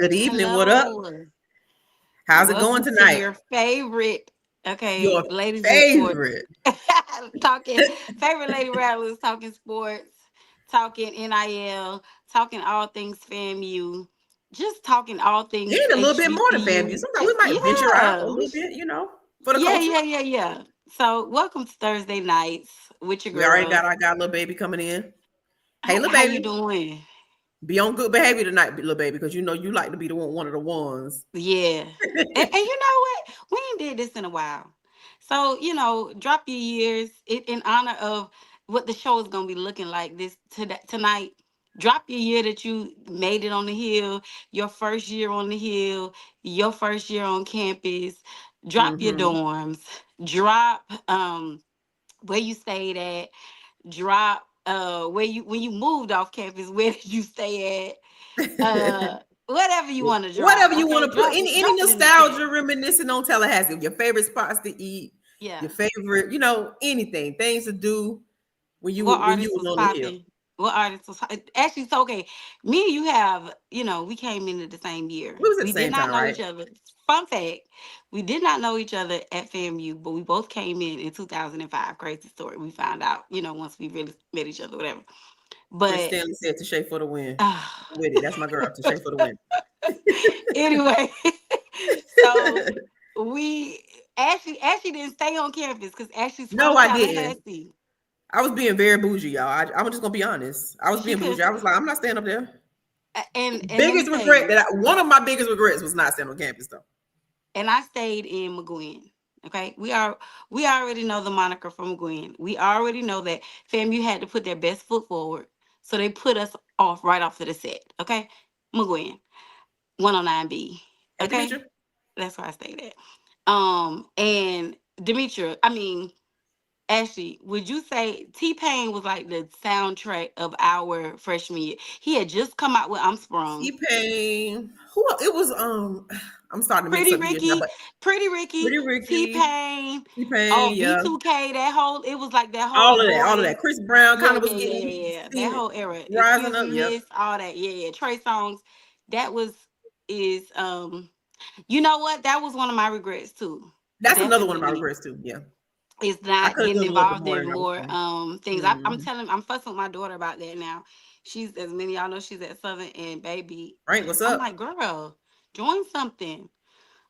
Good evening. What up? Hello. How's it going Welcome to tonight? your favorite, Your ladies in sports. favorite. Talking favorite lady rattlers, talking sports, talking NIL, talking all things FAMU, just talking all things And a little bit more than FAMU. HBCU. Sometimes we Just might venture out a yeah. little bit, for the Yeah, culture. yeah. So welcome to Thursday nights with your We already girls. got our little baby coming in. Hey, Hey, little how you baby. doing? Be on good behavior tonight, little baby, because you know you like to be the one of the ones. Yeah. And you know what? We ain't did this in a while. So, drop your years in honor of what the show is going to be looking like tonight. Drop your year that you made it on the hill, your first year on the hill, your first year on campus. Drop your Mm-hmm. dorms. Drop where you stayed at. Drop where you when you moved off campus, where did you stay at? Whatever you want to drop, Whatever you want okay? to put, any Drop it in the nostalgia chat. reminiscing on Tallahassee, your favorite spots to eat, Yeah. your favorite, anything, things to do when you What when you artist was was on the hill. popping? What artist was actually? It's okay. Me and you have, we came into the same year. We was at We the did same not time, know right? each other. Fun fact: we did not know each other at FAMU, but we both came in 2005. Crazy story. We found out, once we really met each other, whatever. Chris But Stanley said to Shay for the win. uh, With it. That's my girl, to Shay for the win. anyway, so we Ashley didn't stay on campus because Ashley's No, from I didn't. Tallahassee. I was being very bougie, y'all. I'm just gonna be honest. I was She being could, bougie. I was like, I'm not staying up there. and let me Biggest tell regret you, one of my biggest regrets was not staying on campus though. and I stayed in McGuinn. Okay, we already know the moniker from McGuinn. We already know that FAMU had to put their best foot forward, so they put us off right off to the set. Okay, McGuinn, 109B. Hey, Okay, Demetria. that's where I stayed at. And Demetria, I mean Ashley, would you say T-Pain was like the soundtrack of our freshman year? He had just come out with I'm Sprung. T-Pain. Who it was I'm starting to mix Pretty up years now, Ricky, but Pretty Ricky, Pretty Ricky, T-Pain, T-Pain, oh yeah. B2K, it was like that whole All of that, all of boy. that. Chris Brown Yeah, kind of yeah, was yeah, getting yeah, yeah. That seen whole era. rising Excuse up. me, Yep. miss, all that. Yeah, yeah. Trey songs. That was is you know what? That was one of my regrets too. That's another one of my Definitely. regrets too. Yeah. Is I not could have getting done a little bit involved more in than I was more doing. things. Mm-hmm. I'm fussing with my daughter about that now. She's, as many of y'all know, she's at Southern, and baby, Right, what's I'm up? like, girl, join something.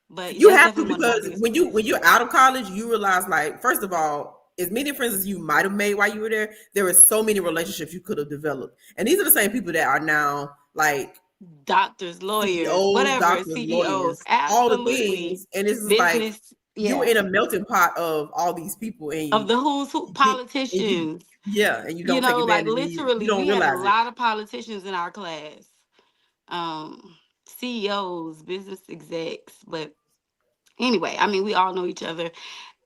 But You that's have to, definitely one of my because biggest when regrets. you're out of college, you realize, like, first of all, as many friends as you might have made while you were there is so many relationships you could have developed. And these are the same people that are now like Doctors, lawyers, CEOs, whatever, doctors, CEOs, lawyers, all the absolutely. things. And it's just like Business, you're yeah. in a melting pot of all these people, and Of the who's who you and you politicians. yeah, and you don't take Like advantage, and you literally, don't we had a realize it. lot of politicians in our class. CEOs, business execs, but anyway, I mean, we all know each other.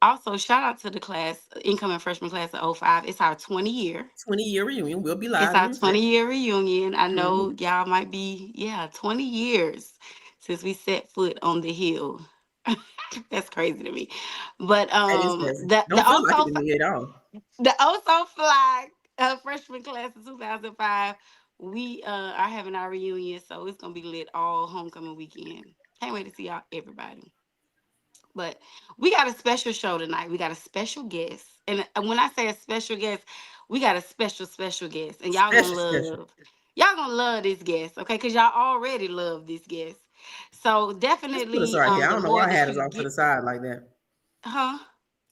Also, shout out to the class, incoming freshman class of '05. It's our 20 year. 20-year reunion will be It's live our in a sec. 20-year reunion. I know Mhm. y'all might be, 20 years since we set foot on the hill. That's crazy to me. But That is crazy. the Don't feel like it to me at all. fly freshman class of 2005, we are having our reunion, so it's gonna be lit all homecoming weekend. Can't wait to see y'all, everybody. But we got a special show tonight. We got a special guest. And when I say a special guest, we got a special guest. And Special, special. y'all gonna love this guest, okay? Because y'all already love this guest. So Just put us definitely right here. I the don't know more why I that had you us off to get, the side like that. huh?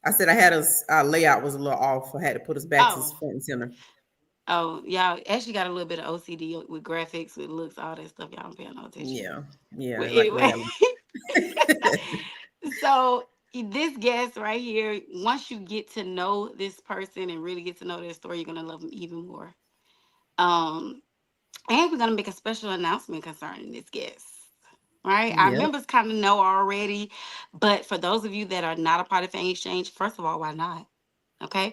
I said I had us, our layout was a little off. I had to put us back to Oh, front and center. oh, y'all actually got a little bit of OCD with graphics, with looks, all that stuff. Y'all don't pay no attention. Yeah. Yeah. But I like the way anyway, that looked. so this guest right here, once you get to know this person and really get to know their story, you're gonna love them even more. Um, and we're gonna make a special announcement concerning this guest. Right, our Yep. members kind of know already, but for those of you that are not a part of Fang Exchange, first of all, why not? Okay.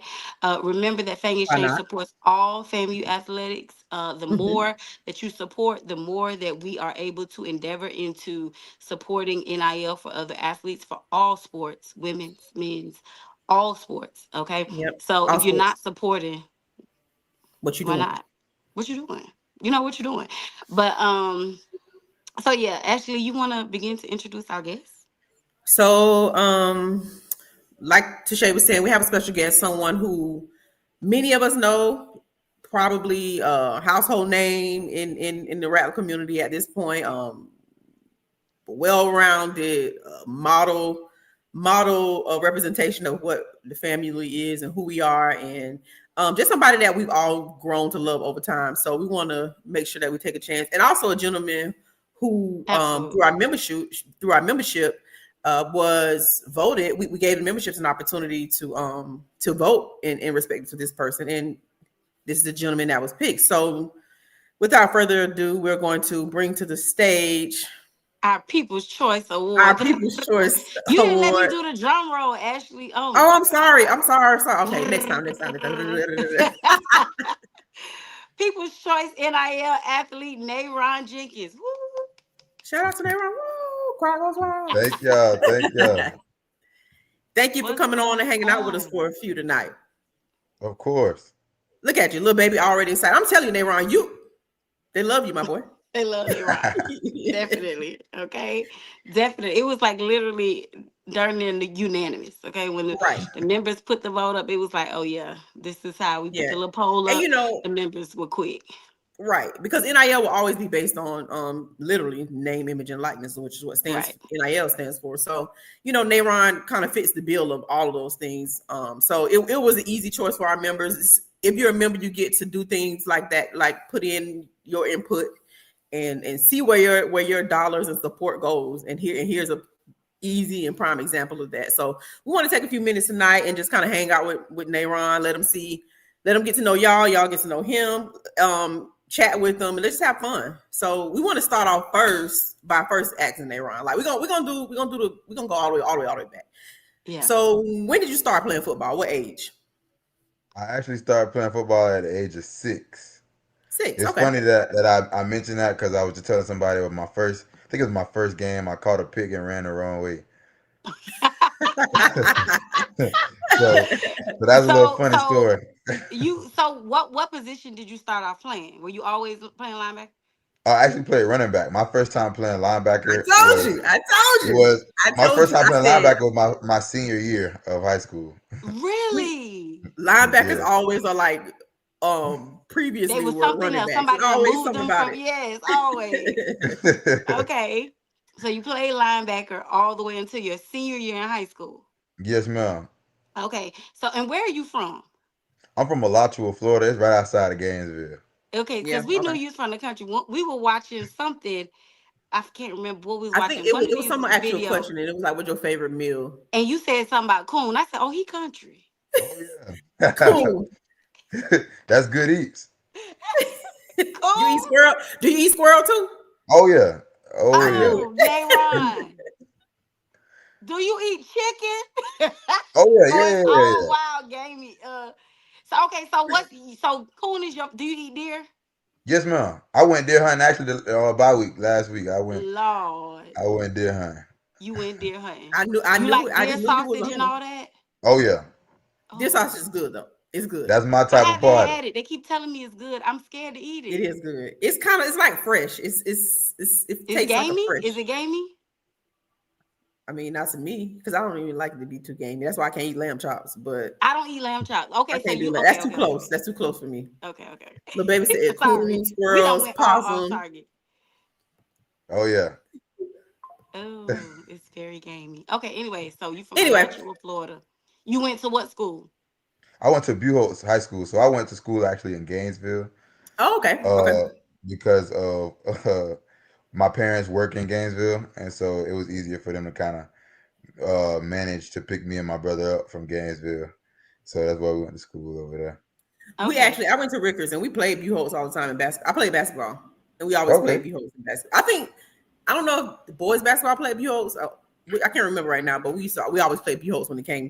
Remember that Fang Why Exchange not? supports all FAMU athletics. The Hmm. more that you support, the more that we are able to endeavor into supporting NIL for other athletes for all sports, women's, men's, all sports. Okay. Yep. So All if you're sports. not supporting, What you why doing? not? What you doing? You know what you're doing. But So yeah, Ashley, you want to begin to introduce our guests? So, like Tashay was saying, we have a special guest, someone who many of us know, probably a household name in the rap community at this point. Well-rounded model representation of what the family is and who we are, and just somebody that we've all grown to love over time. So we want to make sure that we take a chance, and also a gentleman who Absolutely. through our membership was voted. We gave the memberships an opportunity to vote in respect to this person, and this is the gentleman that was picked. So without further ado, we're going to bring to the stage Our People's Choice our Award. People's Choice You didn't let me Award. do the drum roll, Ashley. Oh Oh, my I'm sorry. I'm God. sorry. I'm sorry. Okay, next time. People's Choice NIL athlete Nayron Jenkins. Woo. Shout out to Nate. Woo! Crowd goes wild. Thank y'all. Thank y'all. Thank you for What's coming on and going hanging out with us on? for a few tonight. Of course. Look at you, little baby, already excited. I'm telling you, Nate, they love you, my boy. They love Nayron. Definitely. Okay. Definitely. It was like literally during the unanimous. Okay. When Right. the members put the vote up, it was like, oh yeah, this is how we put Yeah. the little poll And up. The members were quick. right, because NIL will always be based on literally name, image, and likeness, which is what Right. NIL stands for. So Nayron kind of fits the bill of all of those things. So it was an easy choice for our members. If you're a member, you get to do things like that, like put in your input and see where your dollars and support goes. And here's a easy and prime example of that. So we want to take a few minutes tonight and just kind of hang out with Nayron, let him get to know y'all get to know him, chat with them, and let's just have fun. So we want to start off by first asking Nayron. Like we're gonna go all the way back. Yeah. So when did you start playing football? What age? I actually started playing football at the age of 6. 6. It's Okay. funny that I mentioned that because I was just telling somebody with my first, I think it was my first game, I caught a pick and ran the wrong way. so, so that's a little so funny so story. what position did you start off playing? Were you always playing linebacker? I actually played running back. My first time playing I linebacker told was you. I told it you. was I my told first you. time I playing said linebacker was my senior year of high school. we Really? linebackers Yeah. always are like They previously was were something running else. backs. It's Somebody that always moved something them about from it. yes, always. Okay. So you played linebacker all the way until your senior year in high school. Yes, ma'am. Okay. So and where are you from? I'm from Alachua, Florida. It's right outside of Gainesville. Okay, Yeah. because we knew Okay. you was from the country. We were watching something. I can't remember what we was I think watching. One of it was these someone asked you a videos, question and it was like, "What's your favorite meal?" and you said something about coon. I said, "Oh, he country." Oh yeah. Cool. That's good eats. You eat Coon. squirrel? Do you eat squirrel too? Oh yeah. Oh I yeah. knew it. Oh, Nayron. Do you eat chicken? Oh yeah, Or yeah, it's yeah, yeah, all yeah. wild gamey. So okay, so what? So coon is your? Do you eat deer? Yes, ma'am. I went deer hunting actually bye week last week. Lord, I went deer hunting. you went deer hunting. I knew I You knew like it. I deer just knew you was a sausage and hunter. all that? Oh yeah. This Oh, sausage is good though. It's good. That's my I type of haven't party. had it. They keep telling me it's good. I'm scared to eat It it. is good. It's like fresh. It Is it tastes like a gamey? fresh. Is it gamey? I mean, not to me because I don't even like it to be too gamey. That's why I can't eat lamb chops. But I don't eat lamb chops. I Okay, so can't do you that. okay? That's too Okay, okay, close. That's too close for me. okay, okay. The baby said Sorry, coon, we don't squirrels, went all off possum. target. Oh yeah. Oh, it's very gamey. Okay, anyway, so you from Anyway, Alachua, Florida. You went to what school? I went to Buchholz High School, so I went to school actually in Gainesville. oh, okay, okay. Uh, because of my parents work in Gainesville, and so it was easier for them to kind of manage to pick me and my brother up from Gainesville. So that's why we went to school over there. Okay. I went to Rickers and we played Buchholz all the time in basketball. I played basketball and we always Okay. played Buchholz in basketball. I don't know if the boys basketball played Buchholz. I can't remember right now, but we always played Buchholz when it came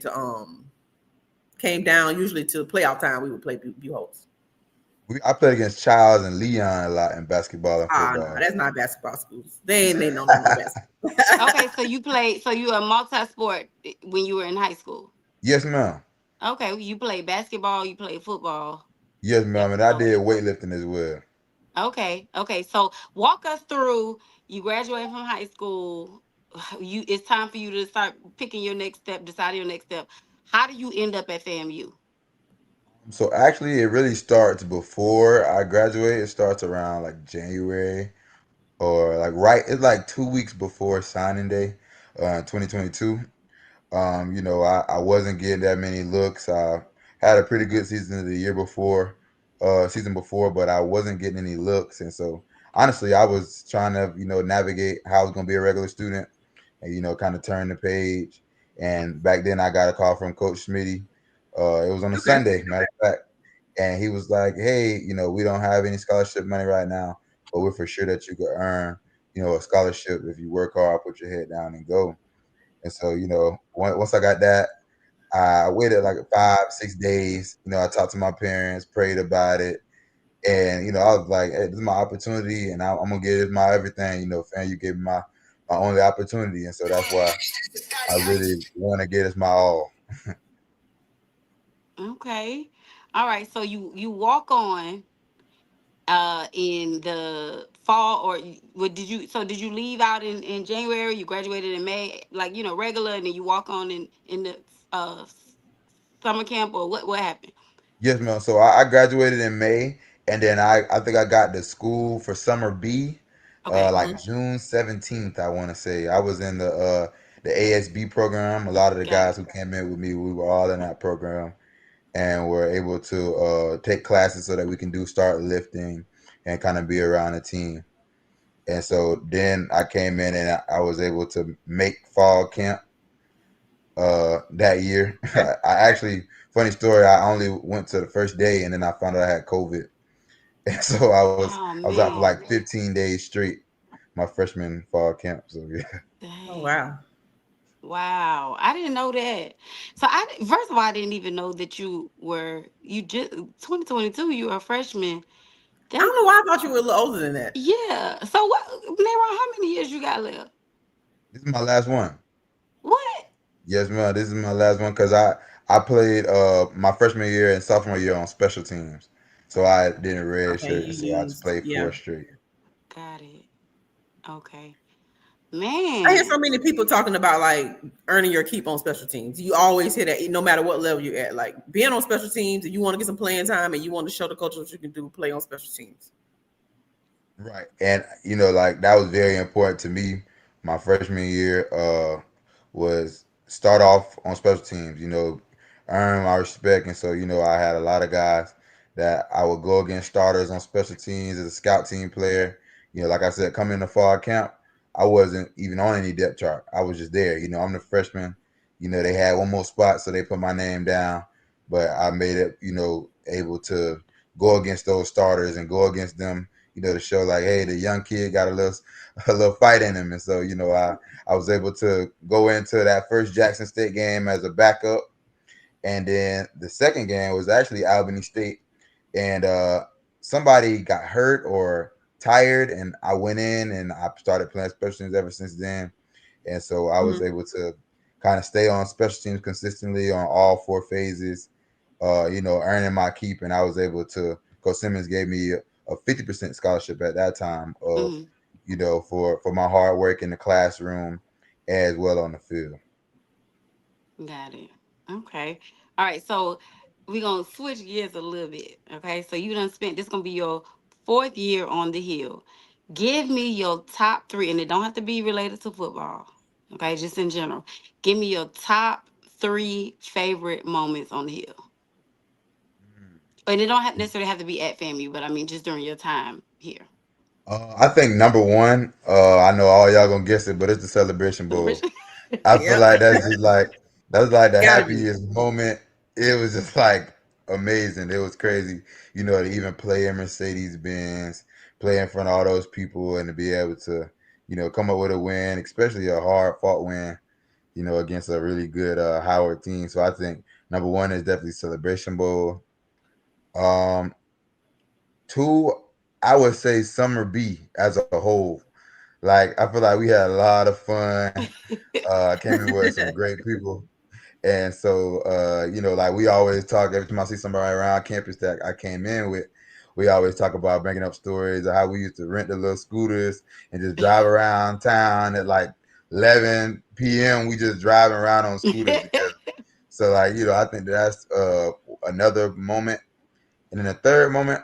down. Usually to playoff time, we would play Buchholz. I played against Childs and Leon a lot in basketball and Ah, no, football. that's not basketball schools. They no basketball. Okay, so you played, so you were multi-sport when you were in high school. Yes, ma'am. Okay, you played basketball, you played football. Yes, Yep. ma'am. And I did Okay. weightlifting as well. Okay. Okay. So walk us through. You graduated from high school. You it's time for you to start picking your next step, deciding your next step. How do you end up at FAMU? So actually, it really starts before I graduate. It starts around like January or like right. It's like 2 weeks before signing day, 2022. I wasn't getting that many looks. I had a pretty good season the year before, season before, but I wasn't getting any looks, and so honestly, I was trying to navigate how I was going to be a regular student, and kind of turn the page. And back then, I got a call from Coach Smitty. It was on a Okay. Sunday, matter of fact, and he was like, "Hey, we don't have any scholarship money right now, but we're for sure that you could earn, a scholarship if you work hard, put your head down, and go." And so, once I got that, I waited like 5, 6 days. I talked to my parents, prayed about it, and I was like, "Hey, this is my opportunity, and I'm gonna give it my everything." Fam, you gave me my only opportunity, and so that's why I really want to get it my all. Okay. All right. So you walk on in the fall, or what did you, so did you leave out in January? You graduated in May, like regular, and then you walk on in the uh summer camp, or what happened? Yes, man. So I graduated in May, and then I think I got to school for summer B, Okay. like June 17th. I want to say I was in the ASB program. A lot of the Got guys it. who came in with me, we were all in that program, and were able to take classes so that we can start lifting and kind of be around the team. And so then I came in and I was able to make fall camp that year. Okay. I actually, funny story, I only went to the first day and then I found out I had COVID. And so Oh I was out for like man. 15 days straight my freshman fall camp. So yeah. Oh Dang. wow. Wow, I didn't know that. So first of all, I didn't even know that you just 2022. You were a freshman. I That don't know why I thought you were a little older than that. Yeah. So what, Leron? How many years you got left? This is my last one. What? Yes, man. This is my last one because I played my freshman year and sophomore year on special teams, so I didn't red Okay, shirt, you so I just used, played yeah. four straight. Got it. Okay, I hear so man. many people talking about like earning your keep on special teams. You always hear that no matter what level you're at. Like being on special teams, and you want to get some playing time and you want to show the coach what you can do, play on special teams. Right. And like that was very important to me. My freshman year was start off on special teams, earn my respect. And so, I had a lot of guys that I would go against starters on special teams as a scout team player. Like I said, coming into fall camp, I wasn't even on any depth chart. I was just there. I'm the freshman. They had one more spot, so they put my name down. But I made it, able to go against those starters and go against them, to show like, hey, the young kid got a little a little fight in him. And so, I was able to go into that first Jackson State game as a backup. And then the second game was actually Albany State. And somebody got hurt or tired, and I went in and I started playing special teams ever since then. And so I was Mhm. able to kind of stay on special teams consistently on all four phases, earning my keep. And I was able to, Coach Simmons gave me a 50% scholarship at that time of, Mm, for my hard work in the classroom as well on the field. got it. Okay. All right. So we're gonna switch gears a little bit. Okay. So you done spent this gonna be your fourth year on the hill. Give me your top three, and it don't have to be related to football. Okay, just in general. Give me your top three favorite moments on the hill. And it don't necessarily have to be at FAMU, but I mean just during your time here. I think number one, I know all y'all gonna guess it, but it's the Celebration Bowl. Celebration. I feel Yep. like that's like the Gotta be. happiest moment. It was just like amazing. It was crazy, to even play in Mercedes Benz, play in front of all those people, and to be able to, come up with a win, especially a hard fought win, against a really good Howard team. So I think number one is definitely Celebration Bowl. Um, Two, I would say Summer B as a whole. Like I feel like we had a lot of fun. Came in with some great people. And so, like we always talk every time I see somebody around campus that I came in with, we always talk about bringing up stories of how we used to rent the little scooters and just drive around town at like 11 p.m. We just driving around on scooters together. So like, I think that's another moment. And then the third moment,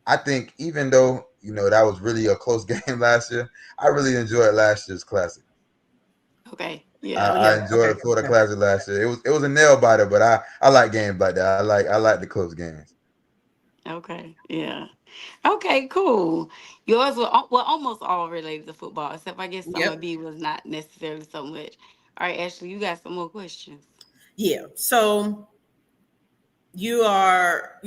I think even though, that was really a close game last year, I really enjoyed last year's classic. Okay. I, Yeah. Oh I yeah. enjoyed Okay. the Florida Okay. Classic last year. It was a nail biter, but I like games like that. I like the close games. Okay. Yeah. Okay. Cool. Yours were well almost all related to football, except I guess some Yep. of B was not necessarily so much. All right, Ashley, you got some more questions. Yeah. So you are,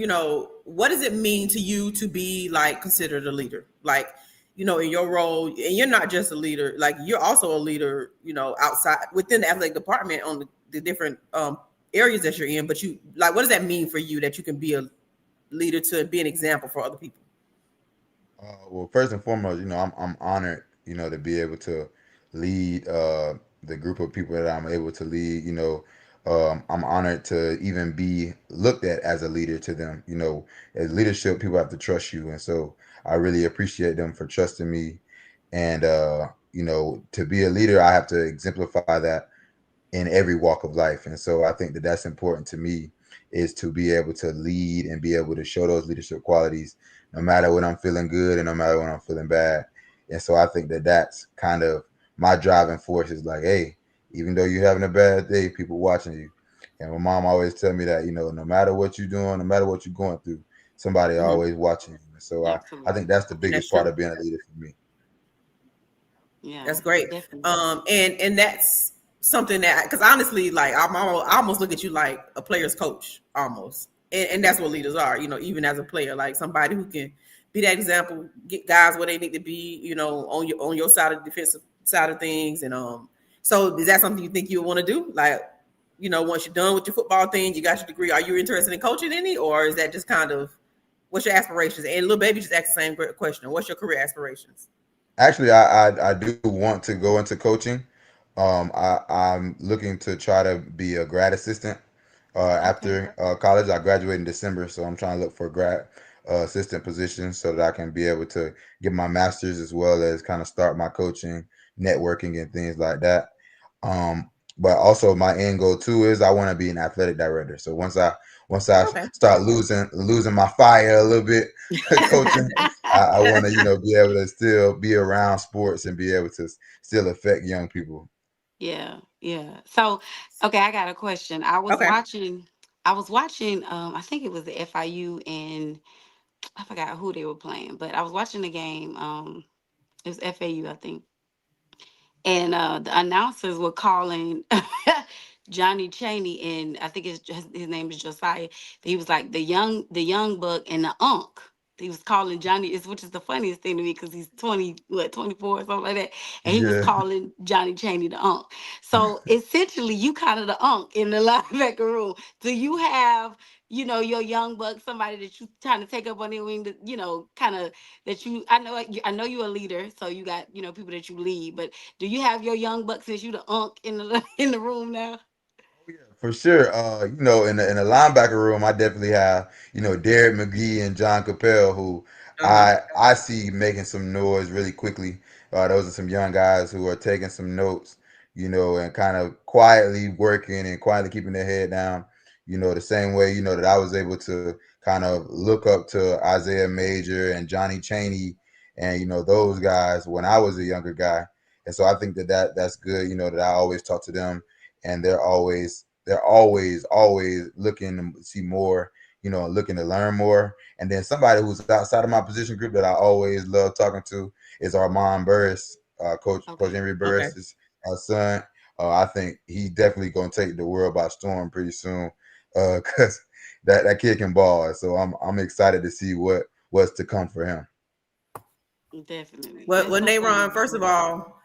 what does it mean to you to be like considered a leader? Like, in your role, and you're not just a leader, like you're also a leader, outside within the athletic department on the different areas that you're in. But you like, what does that mean for you that you can be a leader to be an example for other people? Well, first and foremost, I'm honored, to be able to lead the group of people that I'm able to lead. I'm honored to even be looked at as a leader to them. As leadership, people have to trust you, and so I really appreciate them for trusting me. And to be a leader, I have to exemplify that in every walk of life. And so I think that that's important to me, is to be able to lead and be able to show those leadership qualities no matter when I'm feeling good and no matter when I'm feeling bad. And so I think that that's kind of my driving force, is like, hey, even though you're having a bad day, people watching you. And my mom always tell me that, no matter what you're doing, no matter what you're going through, somebody Mhm. always watching you. And so I think Absolutely. that's the And that's biggest part true. of being a leader for me. Yeah, That's great. definitely. And that's something that, because honestly, like I almost look at you like a player's coach almost, and that's what leaders are. Even as a player, like somebody who can be that example, get guys where they need to be. On your side of the defensive side of things, and So is that something you think you want to do? Like, once you're done with your football thing, you got your degree. Are you interested in coaching any, or is that just kind of what's your aspirations? And little baby just asked the same question. What's your career aspirations? Actually, I do want to go into coaching. I'm looking to try to be a grad assistant Okay. after college. I graduate in December, so I'm trying to look for a grad assistant position so that I can be able to get my master's as well as kind of start my coaching, networking, and things like that. But also my end goal too is I want to be an athletic director. So once I Okay. start losing my fire a little bit coaching, I want to, be able to still be around sports and be able to still affect young people. Yeah, yeah. So, okay, I got a question. Okay. I was watching I think it was the FIU and I forgot who they were playing, but I was watching the game. It was FAU, I think. And the announcers were calling Johnny Chaney, and I think his name is Josiah. He was like the young buck and the unk. He was calling Johnny, which is the funniest thing to me because he's 20, what, 24 or something like that. And he was Yeah. calling Johnny Chaney the unk. So essentially, you kind of the unk in the linebacker room. Do you have, your young buck, somebody that you trying to take up on their wing, to, kind of that you, I know you're a leader, so you got, people that you lead, but do you have your young buck since you the unk in the in the room now? Oh, yeah, for sure. In the linebacker room, I definitely have Derek McGee and John Capel, who Uh-huh. I see making some noise really quickly. Those are some young guys who are taking some notes, and kind of quietly working and quietly keeping their head down. The same way that I was able to kind of look up to Isaiah Major and Johnny Chaney, and those guys when I was a younger guy. And so I think that's good. That I always talk to them, and they're always looking to see more, looking to learn more. And then somebody who's outside of my position group that I always love talking to is Armand Burris, Coach Okay. Henry Okay. Burris's son. I think he definitely gonna take the world by storm pretty soon, because that kid can ball. So I'm excited to see what's to come for him. Definitely. Well, That's well, so Nayron, funny. first of all,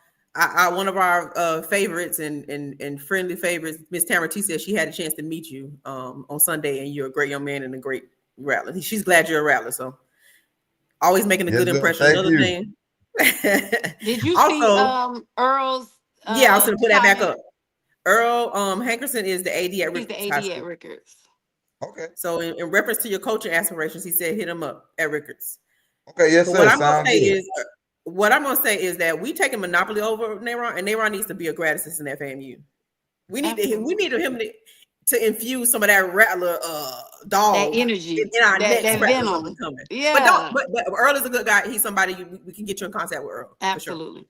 one of our favorites and friendly favorites, Miss Tamara T said she had a chance to meet you on Sunday, and you're a great young man and a great rattler. She's glad you're a rattler, so always making a Yes, good well, impression. thank Another you. thing, Did you see also, Earl's yeah, I was gonna put that back comment? up. Earl Hankerson is the AD at He's the Ricketts High AD at School. Rickards. Okay. So in reference to your coaching aspirations, he said hit him up at Rickards. Okay. Yes, But what sir. I'm gonna Sound say good. is, that we taking monopoly over Nayron, and Nayron needs to be a grad assistant at FAMU. We need Absolutely. him to infuse some of that Rattler That dog energy, in our next that Rattlers up and venom. coming. But don't Yeah, but Earl is a good guy. He's somebody we can get you in contact with Earl for sure. absolutely.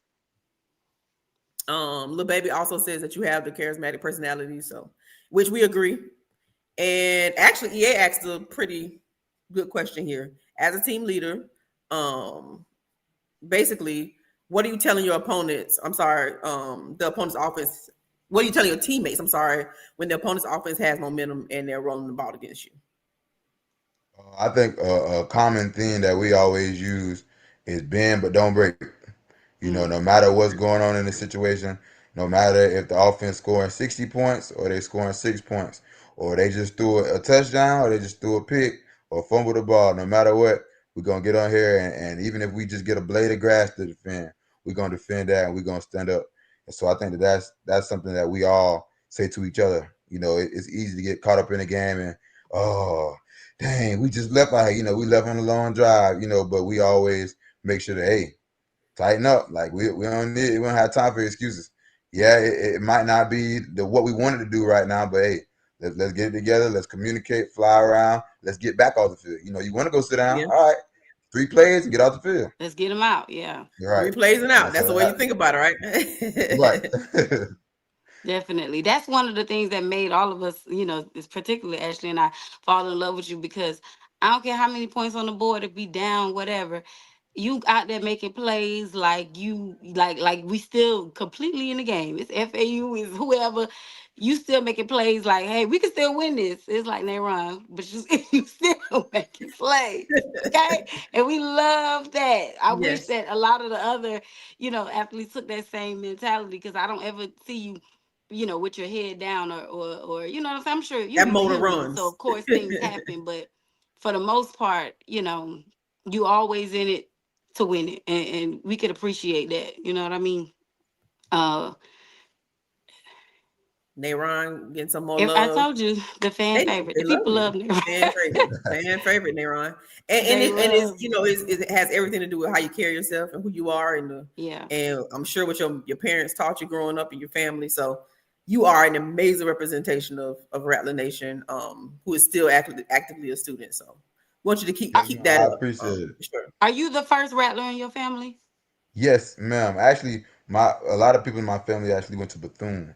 Lil Baby also says that you have the charismatic personality, so which we agree. And actually, EA asked a pretty good question here. As a team leader, um, basically, what are you telling your opponents? I'm sorry, the opponent's offense. What are you telling your teammates? I'm sorry, when the opponent's offense has momentum and they're rolling the ball against you. I think a common theme that we always use is bend but don't break. You know, no Mm. matter what's going on in the situation, no matter if the offense scoring 60 points or they scoring 6 points, or they just threw a touchdown or they just threw a pick or fumbled the ball, no matter what, we're gonna get on here and even if we just get a blade of grass to defend, we're gonna defend that and we're gonna stand up. And so I think that's something that we all say to each other. You know, it's easy to get caught up in the game and oh dang, we just left out, we left on a long drive, but we always make sure that hey, tighten up. Like we don't have time for excuses. Yeah, it might not be what we wanted to do right now, but hey, let's get it together. Let's communicate, fly around. Let's get back off the field. You want to go sit down? Yeah, All right, 3 plays and get off the field. Let's get them out. Yeah, You're three right. plays and Yeah, out. so That's the way you think about you're right. it, definitely. That's one of the things that made all of us, is particularly Ashley and I fall in love with you because I don't care how many points on the board, if we down, whatever. You out there making plays like you like we still completely in the game. It's FAU, is whoever. You still making plays like, hey, we can still win this. It's like they run, but you, you still making plays. Okay. And we love that. I wish yes, that a lot of the other, athletes took that same mentality because I don't ever see you, with your head down or you know what I'm saying? I'm sure that you're motor human. So runs. of course things happen, but for the most part, you always in it to win it, and we could appreciate that. You know what I mean? Uh, Nayron getting some more if I love. told you the fan favorite, They the love people you. love me. Fan favorite, Nayron. And They it's love me. it has everything to do with how you carry yourself and who you are Yeah, and I'm sure what your parents taught you growing up in your family. So you are an amazing representation of Rattler Nation, who is still actively a student. So I want you to keep are, Yes, keep ma'am. that I up. appreciate it. For sure. are you the first rattler in your family? Yes, ma'am. Actually, my a lot of people in my family actually went to Bethune.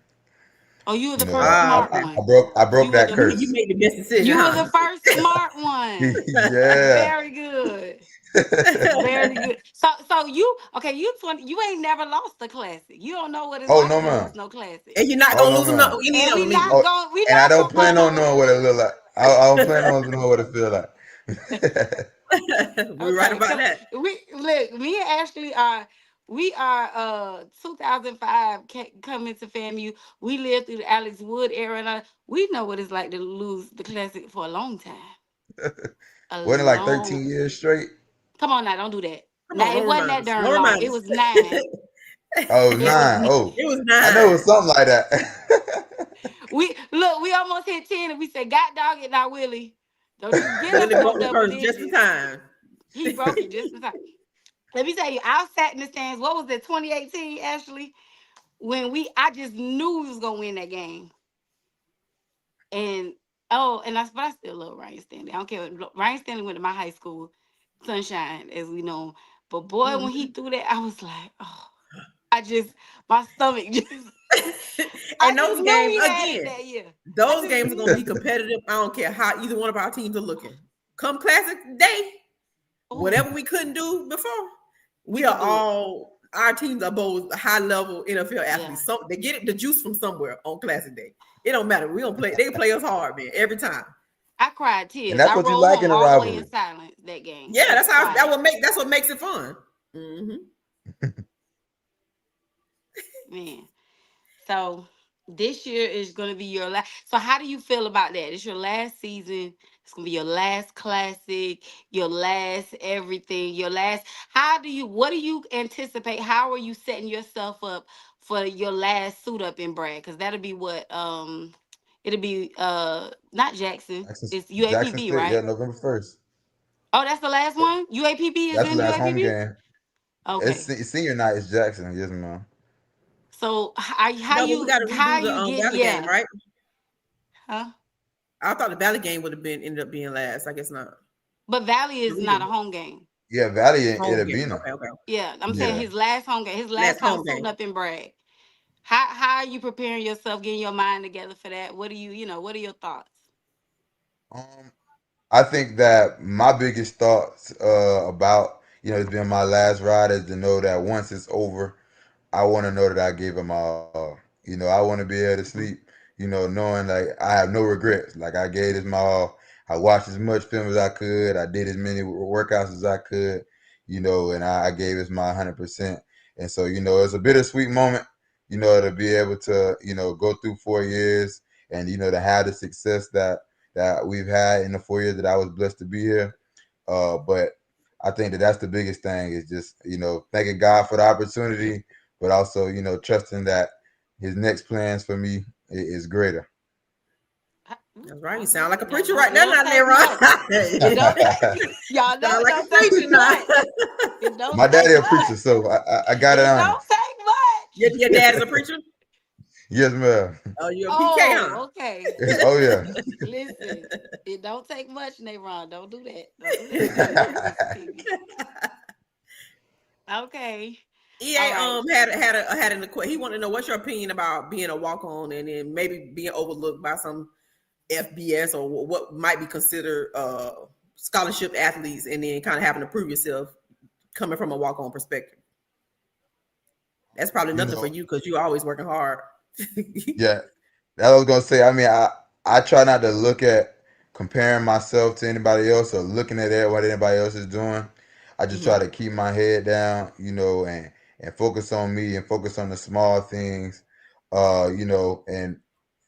Oh, you were the You know, first Ah, smart okay. I one. broke You were that the You curse. made the best decision, you were huh? the first smart one. Yeah. Very good. Very good. So you okay? You 20. You ain't never lost a classic. You don't know what it's Oh like no, to lose ma'am. no classic. And you're not Oh gonna no, lose ma'am. any And of we them either. not Oh, going. We and I not don't gonna go plan on knowing what it nowhere. look like. I don't plan on knowing what it feel like. We're right Okay, about because that. we look. Me and Ashley are. We are 2005 coming to FAMU. We lived through the Alex Wood era, and we know what it's like to lose the classic for a long time. A Wasn't it like long. 13 years straight? Come on now, don't do that. Come on, Now it don't wasn't remind that us. Don't darn long. remind It us. was 9. Oh, it was It was 9. Oh, It was I know it was 9. something like that. we look. We almost hit 10, and we said, "God dog it, now Willie, don't you get us Willie no broke the double curse just in digits." time. He broke it just in time. Let me tell you, I sat in the stands. What was it, 2018, Ashley? When I just knew we was gonna win that game. And but I still love Ryan Stanley. I don't care. Ryan Stanley went to my high school, Sunshine, as we know. But boy, when he Mhm. threw that, I was like, oh, my stomach just. I And just those knew games, we had it again, that year. I those just games are going to knew. be competitive. I don't care how either one of our teams are looking. Come Classic Day, Oh, whatever we couldn't do before, we we are could do it. all, our teams are both high level NFL Yeah. athletes. So they get the juice from somewhere on Classic Day. It don't matter. We don't play. They play us hard, man, every time. I cried And tears. that's I what you rolled like home in a all the way in rivalry. silence that game. Yeah, Just quiet. that's what makes it fun. Hmm. Man. So this year is going to be your last. So how do you feel about that? It's your last season. It's going to be your last classic, your last everything, your last. What do you anticipate? How are you setting yourself up for your last suit up in Brad? Because that'll be what, It'll be not Jackson. Jackson, It's Jackson UAPB, State, yeah, right? November 1st. Oh, that's the last one. UAPB is That's the in last home UAPB. game. It's Okay. senior night. Is Jackson? Yes, ma'am. So No, but we got to how redo the you get Valley game, yeah right? huh? I thought the Valley game would have been ended up being last. I guess not. But Valley The is not a redo. home game. Yeah, Valley and Home game. Itabina. Okay, okay. Yeah, I'm saying Yeah. his last home game, his last Last home home suiting game. up in Bragg. How are you preparing yourself, getting your mind together for that? What do what are your thoughts? Um, I think that my biggest thoughts about it's been my last ride is to know that once it's over, I want to know that I gave it my all. I want to be able to sleep, Mhm. knowing like I have no regrets. Like I gave this my all. I watched as much film as I could. I did as many workouts as I could, and I gave it my 100%. And so, it's a bittersweet moment, to be able to, go through 4 years and, to have the success that we've had in the 4 years that I was blessed to be here. But I think that that's the biggest thing is just thanking God for the opportunity, but also trusting that His next plans for me is greater. That's right. You All sound like right. a Now preacher right it there, don't not take Leroy. much. It don't take y'all know Sound it like a don't take preacher too now. much. It don't My take daddy a preacher, much. so I got it It on don't take much. Your dad is a preacher. Yes, ma'am. Oh, you're a PK, huh? Oh, okay. Oh yeah. Listen, it don't take much, Nayron. Don't do that. Don't do that to Mr. PB. Okay. All EA right. had an he wanted to know what's your opinion about being a walk on and then maybe being overlooked by some FBS or what might be considered scholarship athletes, and then kind of having to prove yourself coming from a walk on perspective. That's probably you nothing for know, you because you're always working hard. yeah. That I was gonna say. I mean, I try not to look at comparing myself to anybody else or looking at what anybody else is doing. I just try Hmm. to keep my head down, and focus on me and focus on the small things, and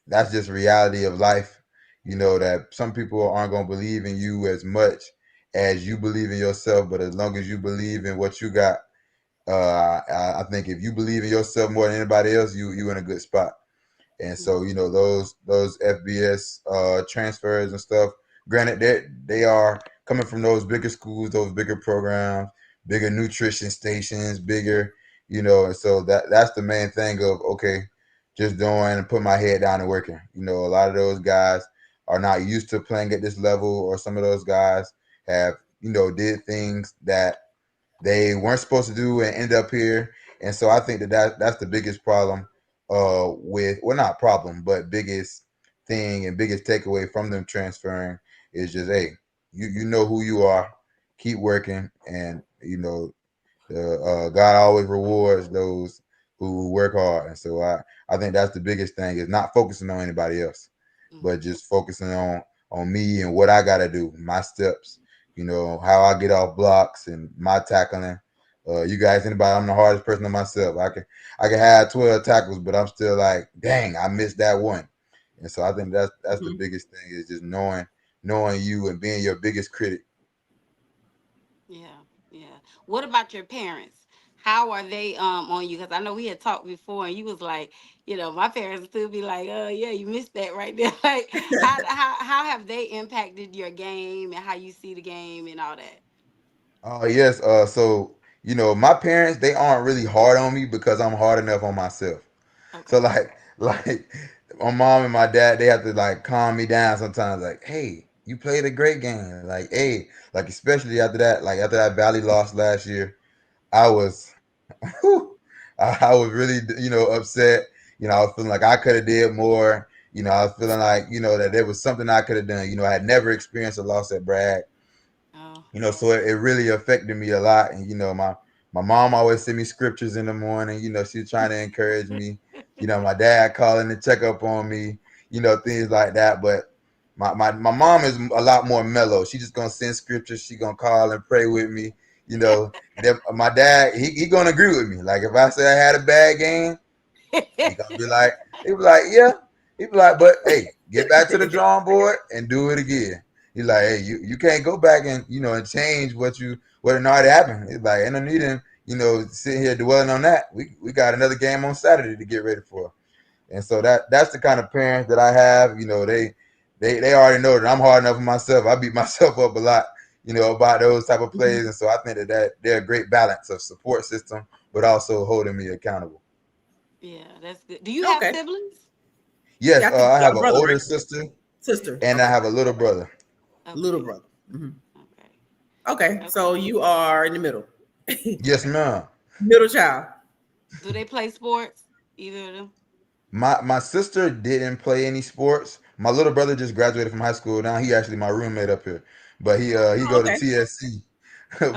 that's just reality of life. That some people aren't gonna believe in you as much as you believe in yourself, but as long as you believe in what you got, I think if you believe in yourself more than anybody else, you in a good spot. And so, Mhm. those FBS transfers and stuff. Granted, they are coming from those bigger schools, those bigger programs, bigger nutrition stations, bigger, And so that's the main thing of okay, just doing and put my head down and working. A lot of those guys are not used to playing at this level, or some of those guys have did things that they weren't supposed to do and end up here. And so I think that's the biggest problem with well, not problem, but biggest thing and biggest takeaway from them transferring is just hey, you know who you are, keep working, and God always rewards those who work hard. And so I think that's the biggest thing is not focusing on anybody else, but Mhm. just focusing on me and what I got to do, my steps, how I get off blocks and my tackling. You guys, anybody? I'm the hardest person on myself. I can have 12 tackles, but I'm still like, dang, I missed that one. And so I think that's the Hmm. biggest thing is just knowing you and being your biggest critic. Yeah, yeah. What about your parents? How are they on you? Because I know we had talked before, and you was like, my parents still be like, oh yeah, you missed that right there. Like, how have they impacted your game and how you see the game and all that? Yes. So my parents they aren't really hard on me because I'm hard enough on myself. So Okay. like my mom and my dad they have to like calm me down sometimes. Like, hey, you played a great game. Like, hey, like especially after that, like after that Valley loss last year, I was, whew, I was really upset. I was feeling like I could have did more. I was feeling like that there was something I could have done. I had never experienced a loss at Bragg. Oh. So it really affected me a lot. And my mom always sent me scriptures in the morning. She's trying to encourage me. My dad calling to check up on me. Things like that. But my mom is a lot more mellow. She just gonna send scriptures. She gonna call and pray with me. And then my dad he gonna agree with me. Like if I say I had a bad game, he gonna be like, he be like, yeah. He be like, but hey, get back to the drawing board and do it again. He's like, hey, you can't go back and and change what had already happened. He's like, ain't no need in sitting here dwelling on that. We got another game on Saturday to get ready for. And so that's the kind of parents that I have. They already know that I'm hard enough for myself. I beat myself up a lot, about those type of plays. And so I think that they're a great balance of support system, but also holding me accountable. Yeah, that's good. Do you have Okay. siblings? Yes, Yeah, I think I you got have a an brother, older right? sister Sister. and I Okay. have a little brother. Little Okay. brother. Hmm. Okay. Okay. So Okay. you are in the middle. Yes, ma'am. Middle child. Do they play sports? Either of them? My sister didn't play any sports. My little brother just graduated from high school. Now he actually my roommate up here, but he Oh, go to okay. TSC.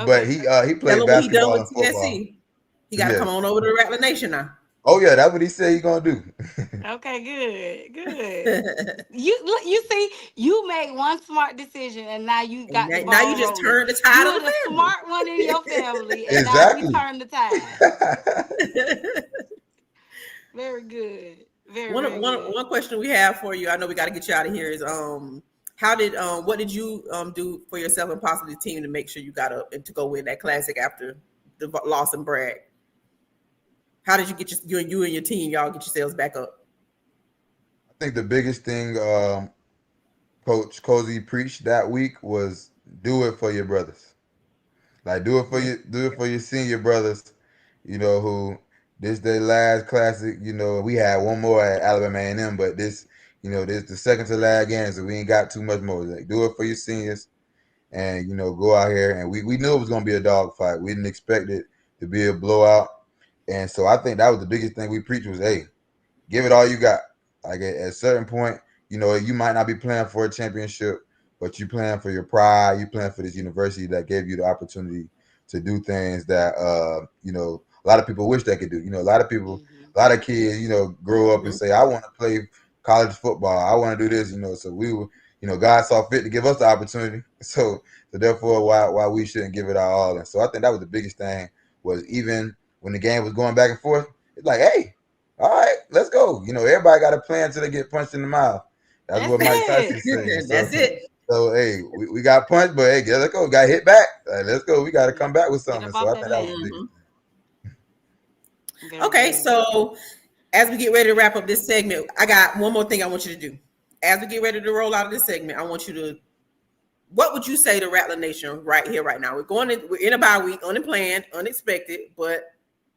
But Okay. he Tell played him what he done basketball with and football. TSC. He got to come Yes. on over to Rattler Nation now. Oh yeah, that's what he said he gonna do. Okay, good. Good. You look, you see, you made one smart decision and now you And got the now you ball just rolling. turn the tide You of were the the smart one in your family and now you Exactly. turn the tide. family. Very good. Very, one, very one, good. one question we have for you, I know we got to get you out of here, is how did what did you do for yourself and possibly the team to make sure you got up and to go win that classic after the loss and brag? How did you get you and your team, y'all get yourselves back up? I think the biggest thing Coach Cozy preached that week was do it for your brothers. Like Yeah. do it for your senior brothers, who this their last classic, we had one more at Alabama A&M, but this the second to last game, so we ain't got too much more. Like do it for your seniors and go out here and we knew it was gonna be a dog fight. We didn't expect it to be a blowout. And so I think that was the biggest thing we preached was, hey, give it all you got. Like at a certain point, you might not be playing for a championship, but you playing for your pride. You playing for this university that gave you the opportunity to do things that a lot of people wish they could do. Hmm. A lot of kids, grow up and Hmm. say, I want to play college football. I want to do this. So we were, God saw fit to give us the opportunity. So therefore, why we shouldn't give it our all. And so I think that was the biggest thing was even when the game was going back and forth, it's like, hey, all right, let's go. Everybody got a plan until they get punched in the mouth. That's That's what Mike it. Tyson saying. So, That's it. so hey, we got punched, but hey, let's go. Got hit back. Let's go. We got to Yeah. come back with Get something. up So off I that think that was mat. the biggest Hmm. thing. Very Okay, good. so as we get ready to wrap up this segment, I got one more thing I want you to do. As we get ready to roll out of this segment, I want you to, what would you say to Rattler Nation right here, right now? We're in a bye week, unplanned, unexpected, but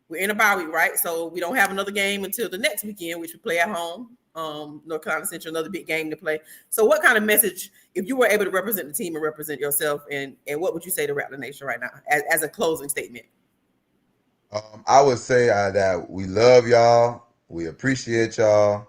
we're in a bye week, right? So we don't have another game until the next weekend, which we play at home. North Carolina Central, another big game to play. So what kind of message, if you were able to represent the team and represent yourself, and what would you say to Rattler Nation right now as a closing statement? I would say that we love y'all. We appreciate y'all.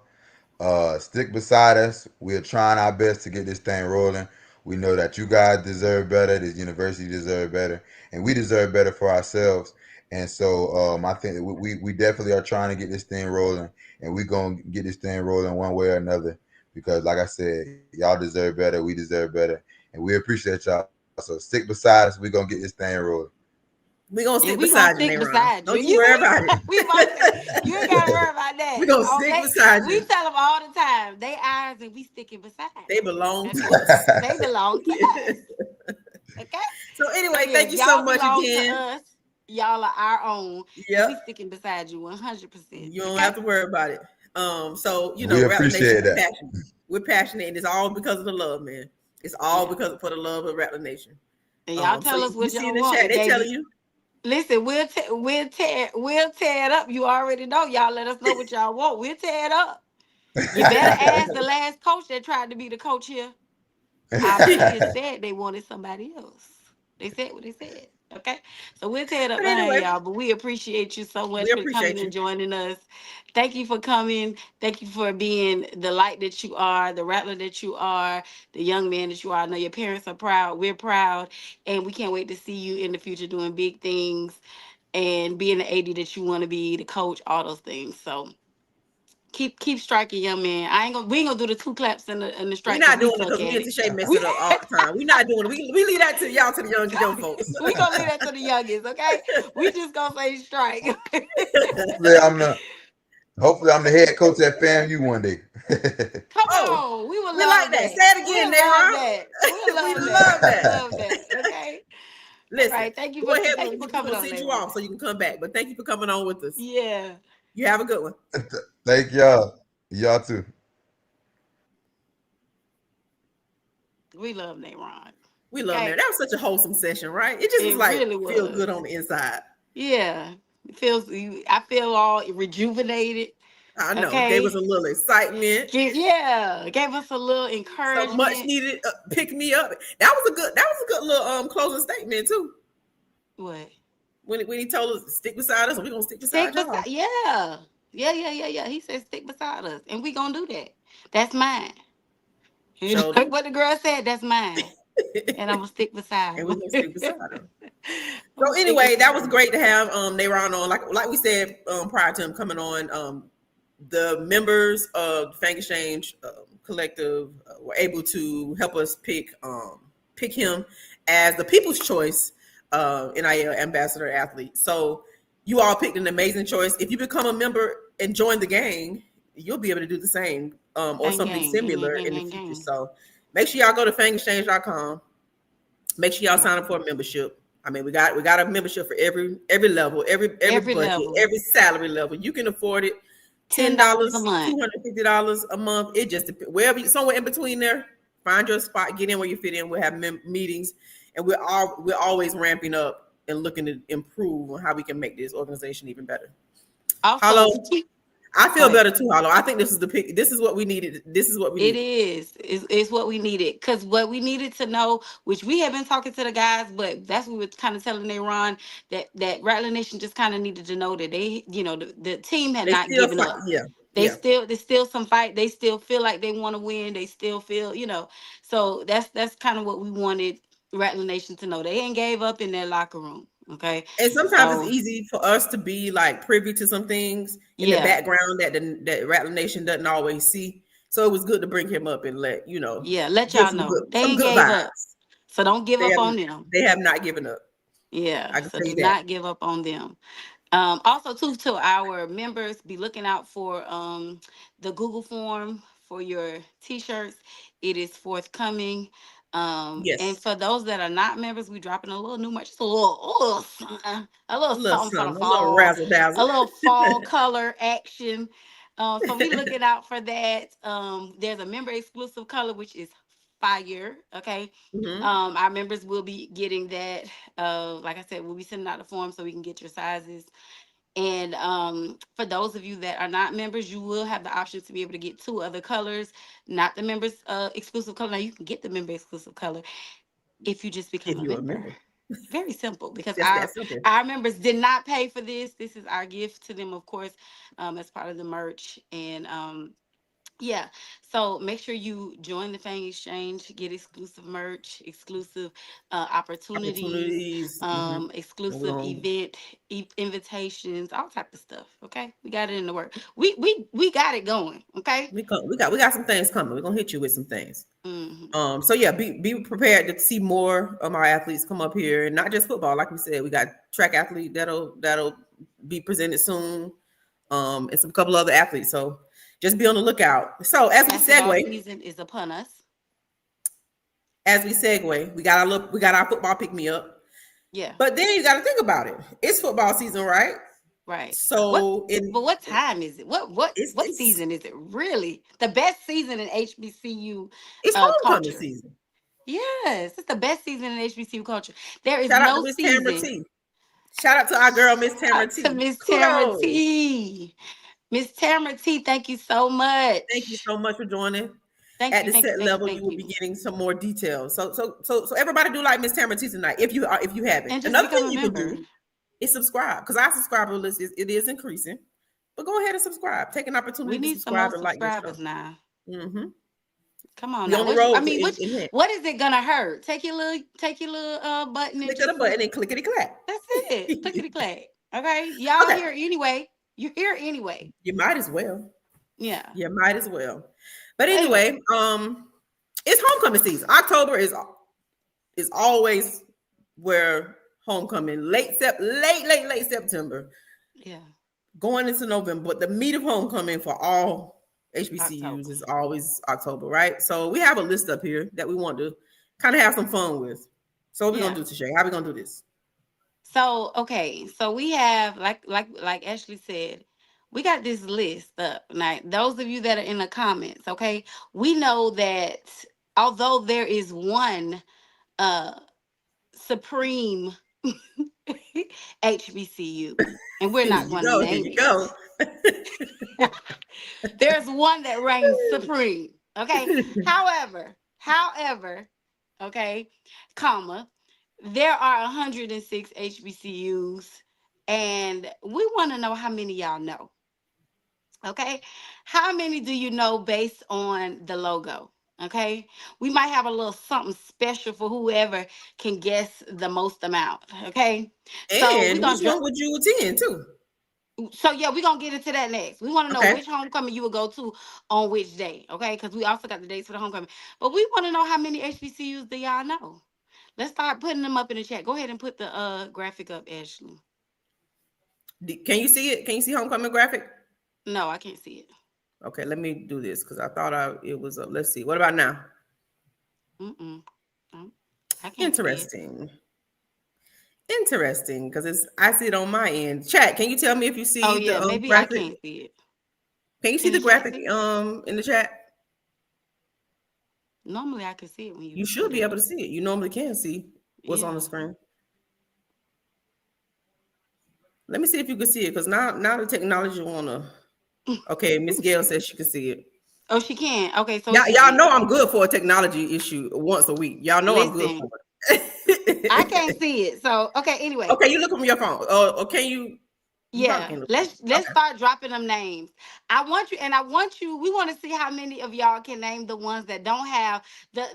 Stick beside us. We're trying our best to get this thing rolling. We know that you guys deserve better. This university deserves better, and we deserve better for ourselves. And so I think that we definitely are trying to get this thing rolling, and we're gonna get this thing rolling one way or another. Because, like I said, y'all deserve better. We deserve better, and we appreciate y'all. So stick beside us. We're gonna get this thing rolling. We're gonna And stick we gonna beside you, stick Nayron. beside you. Don't you worry about it. We both said you ain't gotta worry about We're that. gonna Oh, stick beside we you. tell them all the time. They ours and we sticking beside They them. belong to Okay? us. They belong to us. Okay? So So anyway, thank yes, you so y'all much belong to again. us. Y'all are our own, and we Yep. sticking beside you 100%. You don't Okay? have to worry about it. So We Rattler Nation, appreciate we're that. passionate. We're passionate, and it's all because of the love, man. It's all Yeah. because for the love of Rattler Nation. And y'all So tell us you what see in y'all the want. chat, And they baby, telling you. listen, we'll tear it up. You already know. Y'all let us know what y'all want. We'll tear it up. You better ask the last coach that tried to be the coach here. Our players said they wanted somebody else. They said what they said. Okay. So we'll tear it up But behind anyway, y'all. But we appreciate you so we much for coming appreciate and you. joining us. Thank you for coming. Thank you for being the light that you are, the rattler that you are, the young man that you are. I know your parents are proud. We're proud. And we can't wait to see you in the future doing big things and being the AD that you want to be, the coach, all those things. So keep striking, young man. We ain't gonna do the two claps and the We're strike because not we doing it suck because me at and it. Tashay mess We it up all the time. We're not doing it. We leave that to y'all, to the young folks. we gonna leave that to the youngest, okay? We just gonna say strike. hopefully, hopefully I'm the head coach at FAMU one day. Come Oh, on, we will we like love that. that. Say it again, We'll love Nayron. that. We'll We love that. love We'll that. love that. Okay. All Listen, right. Thank you go for ahead. thank you for We're coming gonna on, send you Leroy. off so you can come back. But thank you for coming on with us. Yeah. You have a good one. Thank y'all. Y'all too. We love Nayron. We love Okay. Mary. That was such a wholesome session, right? It just was It like really feel was. good on the inside. Yeah. It feels I feel all rejuvenated. I know. Gave us Okay. a little excitement. Yeah. Gave us a little Some much encouragement. needed pick me up. That was a good little closing statement too. What? When he told us to stick beside us, and we're gonna stick beside Stick y'all. beside, yeah. Yeah. He said stick beside us. And we gonna do that. That's mine. Showed Like it. what the girl said, that's mine. And I'm gonna stick beside And we're him. gonna stick beside her. I'm So gonna stick anyway, that beside was him. great to have Nayron on. Like we said prior to him coming on, the members of the Fang Exchange Collective were able to help us pick him as the People's Choice NIL Ambassador Athlete. So you all picked an amazing choice. If you become a member and join the gang, you'll be able to do the same or Gang something gang. Gang gang similar gang in the gang future. gang. So make sure y'all go to fangexchange.com. Make sure y'all Yeah. sign up for a membership. I mean, we got a membership for every level, every Every budget, level. every salary level. You can afford it. ten $10 a dollars, month. $250 a month. It just depends. Wherever somewhere in between there, find your spot, get in where you fit in. We'll have meetings, and we're always ramping up and looking to improve on how we can make this organization even better. Also, Hollow, I go feel ahead. better too, Hollow. I think this is the pick. This is what we needed. This is what we It needed. is. It's what we needed. Because what we needed to know, which we have been talking to the guys, but that's what we were kind of telling Ron that Rattler Nation just kind of needed to know that they, the team had They not still given fight. up. Yeah, They yeah. still there's still some fight. They still feel like they want to win. They still feel, So that's kind of what we wanted Rattler Nation to know. They ain't gave up in their locker room. Okay. And sometimes it's So easy for us to be like privy to some things in the yeah. background that Rattler Nation doesn't always see. So it was good to bring him up and Yeah. Let give y'all know. They some ain't good gave up. vibes. So don't give They up have on them. they have not given up. Yeah. I can So tell do you that. not give up on them. Also, too, to our members, be looking out for the Google form for your T-shirts. It is forthcoming. And Yes, for those that are not members, we dropping a little new merch, just a little a little something for the something, a little fall, razzle a dazzle. little fall color action. So be looking out for that. There's a member exclusive color which is fire. Okay. Hmm. Our members will be getting that. Like I said, we'll be sending out the form so we can get your sizes. And for those of you that are not members, you will have the option to be able to get two other colors, not the members exclusive color. Now you can get the member exclusive color if you just become If a you member. remember, Very simple because just that simple. our members did not pay for this. This is our gift to them, of course, as part of the merch. And yeah, so make sure you join the Fang Exchange, get exclusive merch, exclusive opportunities, Opportunities. Hmm. And we're exclusive gonna invitations, all type of stuff. Okay, we got it in the work. We got it going. Okay. we got some things coming. We're gonna hit you with some things. Hmm. So yeah, be prepared to see more of our athletes come up here, and not just football. Like we said, we got track athlete that'll be presented soon, and some couple other athletes. So just be on the lookout. So Basketball season is upon us. we got our football pick me up. Yeah. But then you got to think about it. It's football season, right? Right. So But what time is it? What it's season is it? Really, the best season in HBCU it's homecoming culture. season. Yes, it's the best season in HBCU culture. There is Shout out to no Miss Tamara season. T. Shout out to our girl Miss Tamara To T. Miss Tamara Kudos. T. Miss Tamara T, thank you so Thank you much. so much for joining. Thank At you, the thank you, set thank you, level, you thank will be you. getting some more details. So everybody do like Miss Tamara T tonight. If you haven't, And just another become thing a you can member. do is subscribe because our subscriber list is increasing. But go ahead and subscribe. Take an We opportunity to need some more subscribe and like this show. subscribers now. Hmm. Come on We now. on the What I road to mean, enhance. what is it gonna hurt? Take your little button and Click of the just button and clickety clack. that's it. Clickety clack. Okay. Y'all Okay, here anyway. You're here anyway. you might as well. Yeah. You might as well. But Anyway. anyway, it's homecoming season. October is always where homecoming late September Yeah. going into November, but the meat of homecoming for all HBCUs October. is always October, right? So we have a list up here that we want to kind of have some fun with. So what we gonna Yeah. do, Tashay? How we gonna do this? So okay, so we have like Ashley said, We got this list up. Now, those of you that are in the comments, okay, we know that although there is one uh supreme HBCU, and we're Here not you going to go. Here name you go. it. There's one that reigns supreme. Okay. However, okay, comma, there are 106 HBCUs, and we want to know how many y'all know. Okay. How many do you know based on the logo? Okay. We might have a little something special for whoever can guess the most amount. Okay. So we're And which gonna one would you attend too? so yeah, we're gonna get into that next. We want to know Okay. which homecoming you would go to on which day, okay? Because we also got the dates for the homecoming. But we want to know how many HBCUs do y'all know. Let's start putting them up in the chat. Go ahead and put the graphic up, Ashley. Can you see it? Can you see homecoming graphic? No, I can't see it. Okay, let me do this because I thought it was. Let's see. What about now? Mm-mm. No, I can't see it. Interesting. Interesting, because I see it on my end. Chat, can you tell me if you Oh see the yeah, maybe I graphic? can't see it. Can you see Can the the chat graphic see it? in the chat? Normally I can see it when you You should put be it able to up. see it. You normally can see what's on the Yeah. screen. Let me see if you can see it, because now the technology wanna. Okay, Miss Gail says she can see it. Oh, she can. Okay, so it's Y'all easy. know I'm good for a technology issue once a week. Y'all know I'm good Listen, for it. I can't see it. So okay, anyway. Okay, you look from your phone. Or can you? You probably Yeah, can't look. let's Okay. start dropping them names. I want you. We want to see how many of y'all can name the ones that don't have the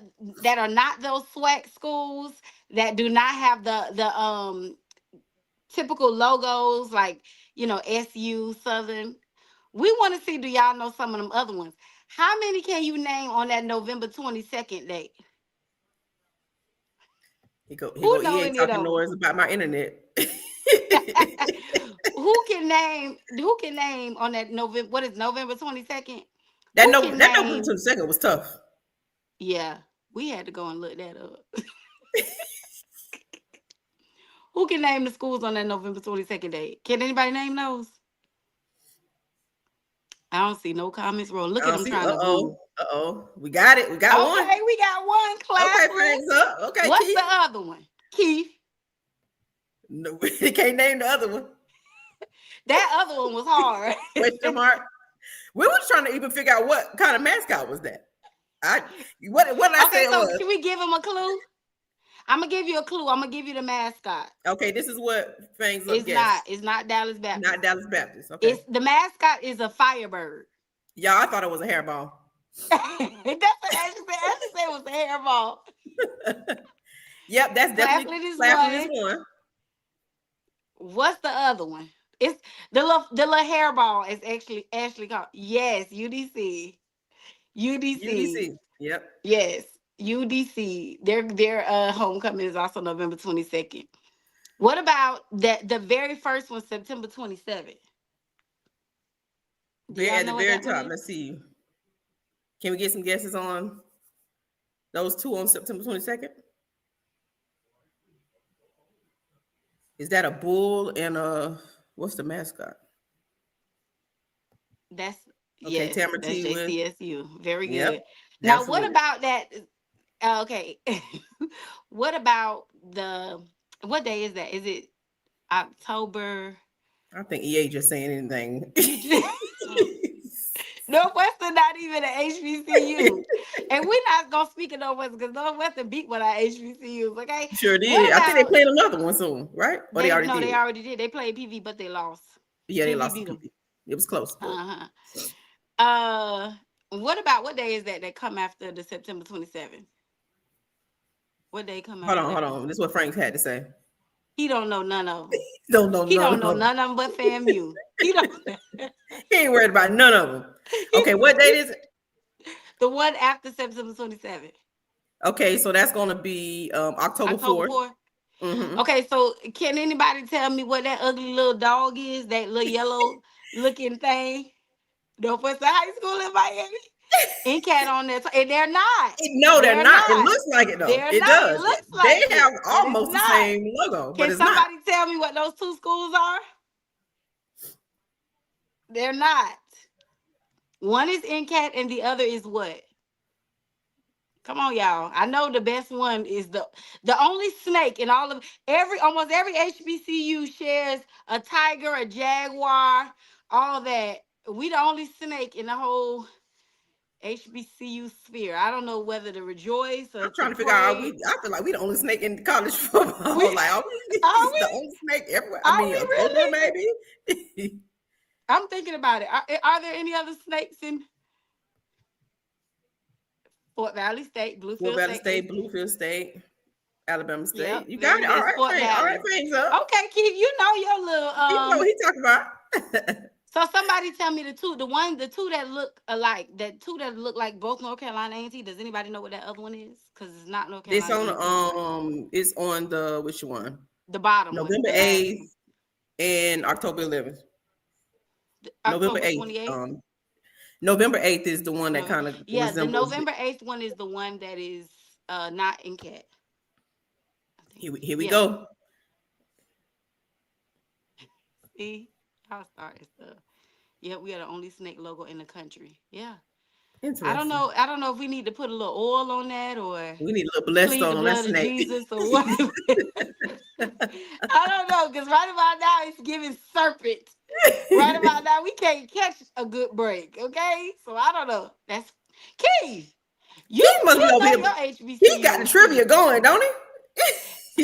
that are not those SWAC schools that do not have the typical logos like SU Southern. We want to see, do y'all know some of them other ones? How many can you name on that November 22nd date? He Who go know EA any of talking those? noise about my internet. Who can name on that November, what is November 22nd? That Who no can that November name 22nd was tough. Yeah, we had to go and look that up. Who can name the schools on that November 22nd date? Can anybody name those? I don't see no comments roll. Look I at don't them see. trying to boo. We got it. We got one. Okay, we got one Okay, classman. thanks up. Okay, What's the Keith. other one? Keith. No, he can't name the other one. That other one was hard. Question mark. We were trying to even figure out what kind of mascot was that. I what did I say Okay, it so was? should we give him a clue? I'm gonna give you a clue. I'm gonna give you the mascot. Okay, this is what Fangs Up It's guessed. not. It's not Dallas Not Baptist. Dallas Baptist. Okay. It's the mascot is a Firebird. Y'all, I thought it was a hairball. That's what Ashley said. Ashley said it was a hairball. Yep, that's definitely Claflin is Claflin is one. one. What's the other one? It's the little hairball is actually called, yes, UDC. UDC. UDC. Yep. Yes. UDC. Their homecoming is also November 22nd. What about the very first one, September 27th? Do y'all At the know what very that one top. is? Let's see. Can we get some guesses on those two on September 22nd? Is that a bull and a what's the mascot? That's Okay, yes, Tamara that's T with. JCSU. Very Yep, good. Now, what absolutely. about that? Okay. What about what day is that? Is it October? I think EA just saying anything. You just Northwestern not even an HBCU. And we're not gonna speak of Northwestern because Northwestern beat one of our HBCUs, okay? Sure What did. I think they about playing another one soon, right? Or they they already no, did. they already did. They played PV, but they lost. Yeah, they PV lost beat to them. PV. It was close, but Uh-huh. What about what day is that come after the September 27th? What day come hold after on, that hold one? on. This is what Frank had to say. He don't know none of them. Don't know He none don't of know them. none of them but FAMU. He don't. He ain't worried about none of them. Okay, what date is it? The one after September 27th. Okay, so that's gonna be October October 4th. 4th. Mm-hmm. Okay, so can anybody tell me what that ugly little dog is? That little yellow looking thing? Northwestern High School in Miami. In cat on there, and they're not. No, they're They're not. It not. looks like it though. They're It not. It does. looks They like have it, but it's almost the not. same logo, but Can it's not. somebody tell me what those two schools are? They're not. One is NCAT and the other is what? Come on, y'all. I know the best one is the only snake in all of almost every HBCU shares a tiger, a jaguar, all that. We the only snake in the whole HBCU sphere. I don't know whether to rejoice or I'm to trying to figure out. pray. I feel like we the only snake in college football. We Like, are we are the we? only snake everywhere? I Are mean, we October really? maybe. I'm thinking about it. Are there any other snakes in Fort Valley State, Fort Bluefield Valley State? State, Bluefield State, Alabama Yep, State. You got very it. All good. right, Fort all right, Valley. things up. Okay, Keith, you know your little He know what he talking about. So somebody tell me the two that look alike, that two that look like both North Carolina A&T. Does anybody know what that other one is? Because it's not North This Carolina on A&T. it's on the which one? The bottom one, November the last 8th one, and October 11th. November October 8th. 28th. November 8th is the one that November. kind of Yeah, the resembles it. November 8th one is the one that is not in cat. I think. Here we Yeah. go. See, y'all starting stuff. Yeah, we are the only snake logo in the country. Yeah. I don't Interesting. know. I don't know if we need to put a little oil on that or We need a little blessed plead the on that blood of snake. Jesus or what. I don't know, because right about now it's giving serpent. Right about now we can't catch a good break. Okay, so I don't know. That's Keith. You Keith must be over know here. your He got the HBCU trivia shit. going, don't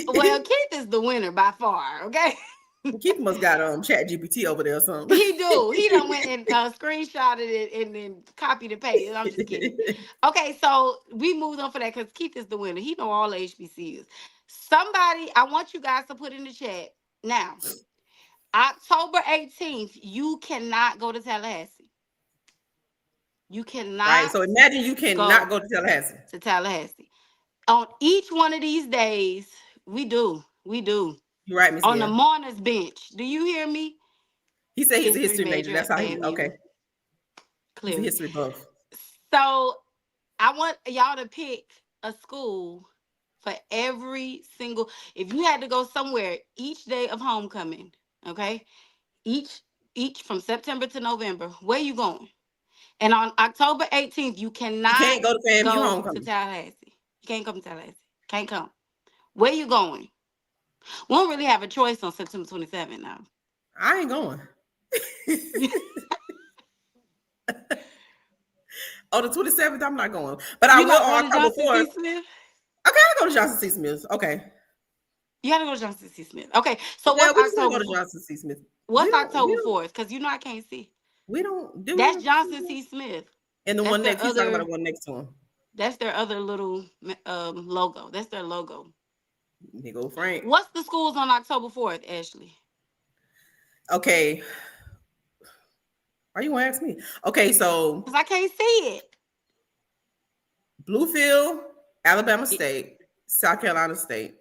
Well, he? Keith is the winner by far. Okay. Keith must got Chat GPT over there or something. He do. He done went and screenshotted it and then copied and pasted. I'm just kidding. Okay, so we moved on for that because Keith is the winner. He know all the HBCUs. Somebody, I want you guys to put in the chat now. October 18th, you cannot go to Tallahassee. You cannot. Right. So imagine you cannot go to Tallahassee. On each one of these days, we do. You're right, Miss On the Gail. mourners bench. Do you hear me? He said he's a History history major. That's how he FAMU. okay. He's a Clearly. history buff. So I want y'all to pick a school for every single. If you had to go somewhere each day of homecoming, okay, each from September to November, where you going? And on October 18th, you cannot can't go to FAMU go homecoming. to Tallahassee. You can't come to Tallahassee. Can't come. Where you going? We don't really have a choice on September 27th now. I ain't going. Oh, the 27th, I'm not going. But I will on October 4th. Okay, I'll go to Johnson C. Smith. Okay. You gotta go to Johnson C. Smith. Okay, so Yeah, what's we just October? go to Johnson C. Smith. What's October 4th? Because you know I can't see. We don't do That's Johnson C. Smith. And the one next, he's talking about the one next to him. That's their other little logo. That's their logo. Nigga Frank. What's the schools on October 4th, Ashley? Okay. Are you gonna ask me? Okay, so because I can't see it. Bluefield, Alabama State, South Carolina State,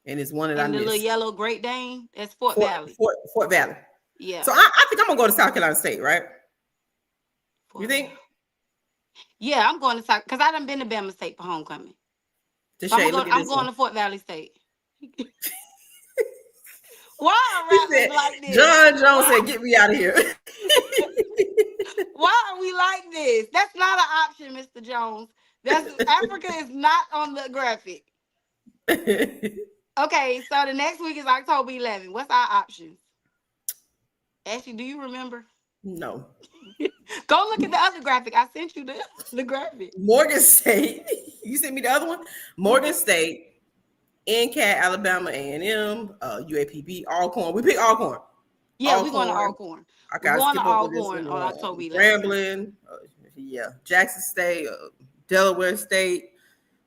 and it's one that I missed. And the little yellow Great Dane, that's Fort Valley. Fort Valley. Yeah. So I think I'm gonna go to South Carolina State, right? You think? Yeah, I'm going to South because I done been to Bama State for homecoming. So I'm going to Fort Valley State. Why are rappers like this? John Jones said, "Get me out of here." Why are we like this? That's not an option, Mr. Jones. Africa is not on the graphic. Okay, so the next week is October 11th. What's our options? Ashley, do you remember? No. Go look at the other graphic. I sent you the graphic. Morgan State. You sent me the other one? Morgan State, NCAT, Alabama A&M, UAPB, Alcorn. We pick Alcorn. Yeah, we're going to Alcorn. Okay, we're going to Alcorn on October 11th. Grambling, yeah, Jackson State, Delaware State.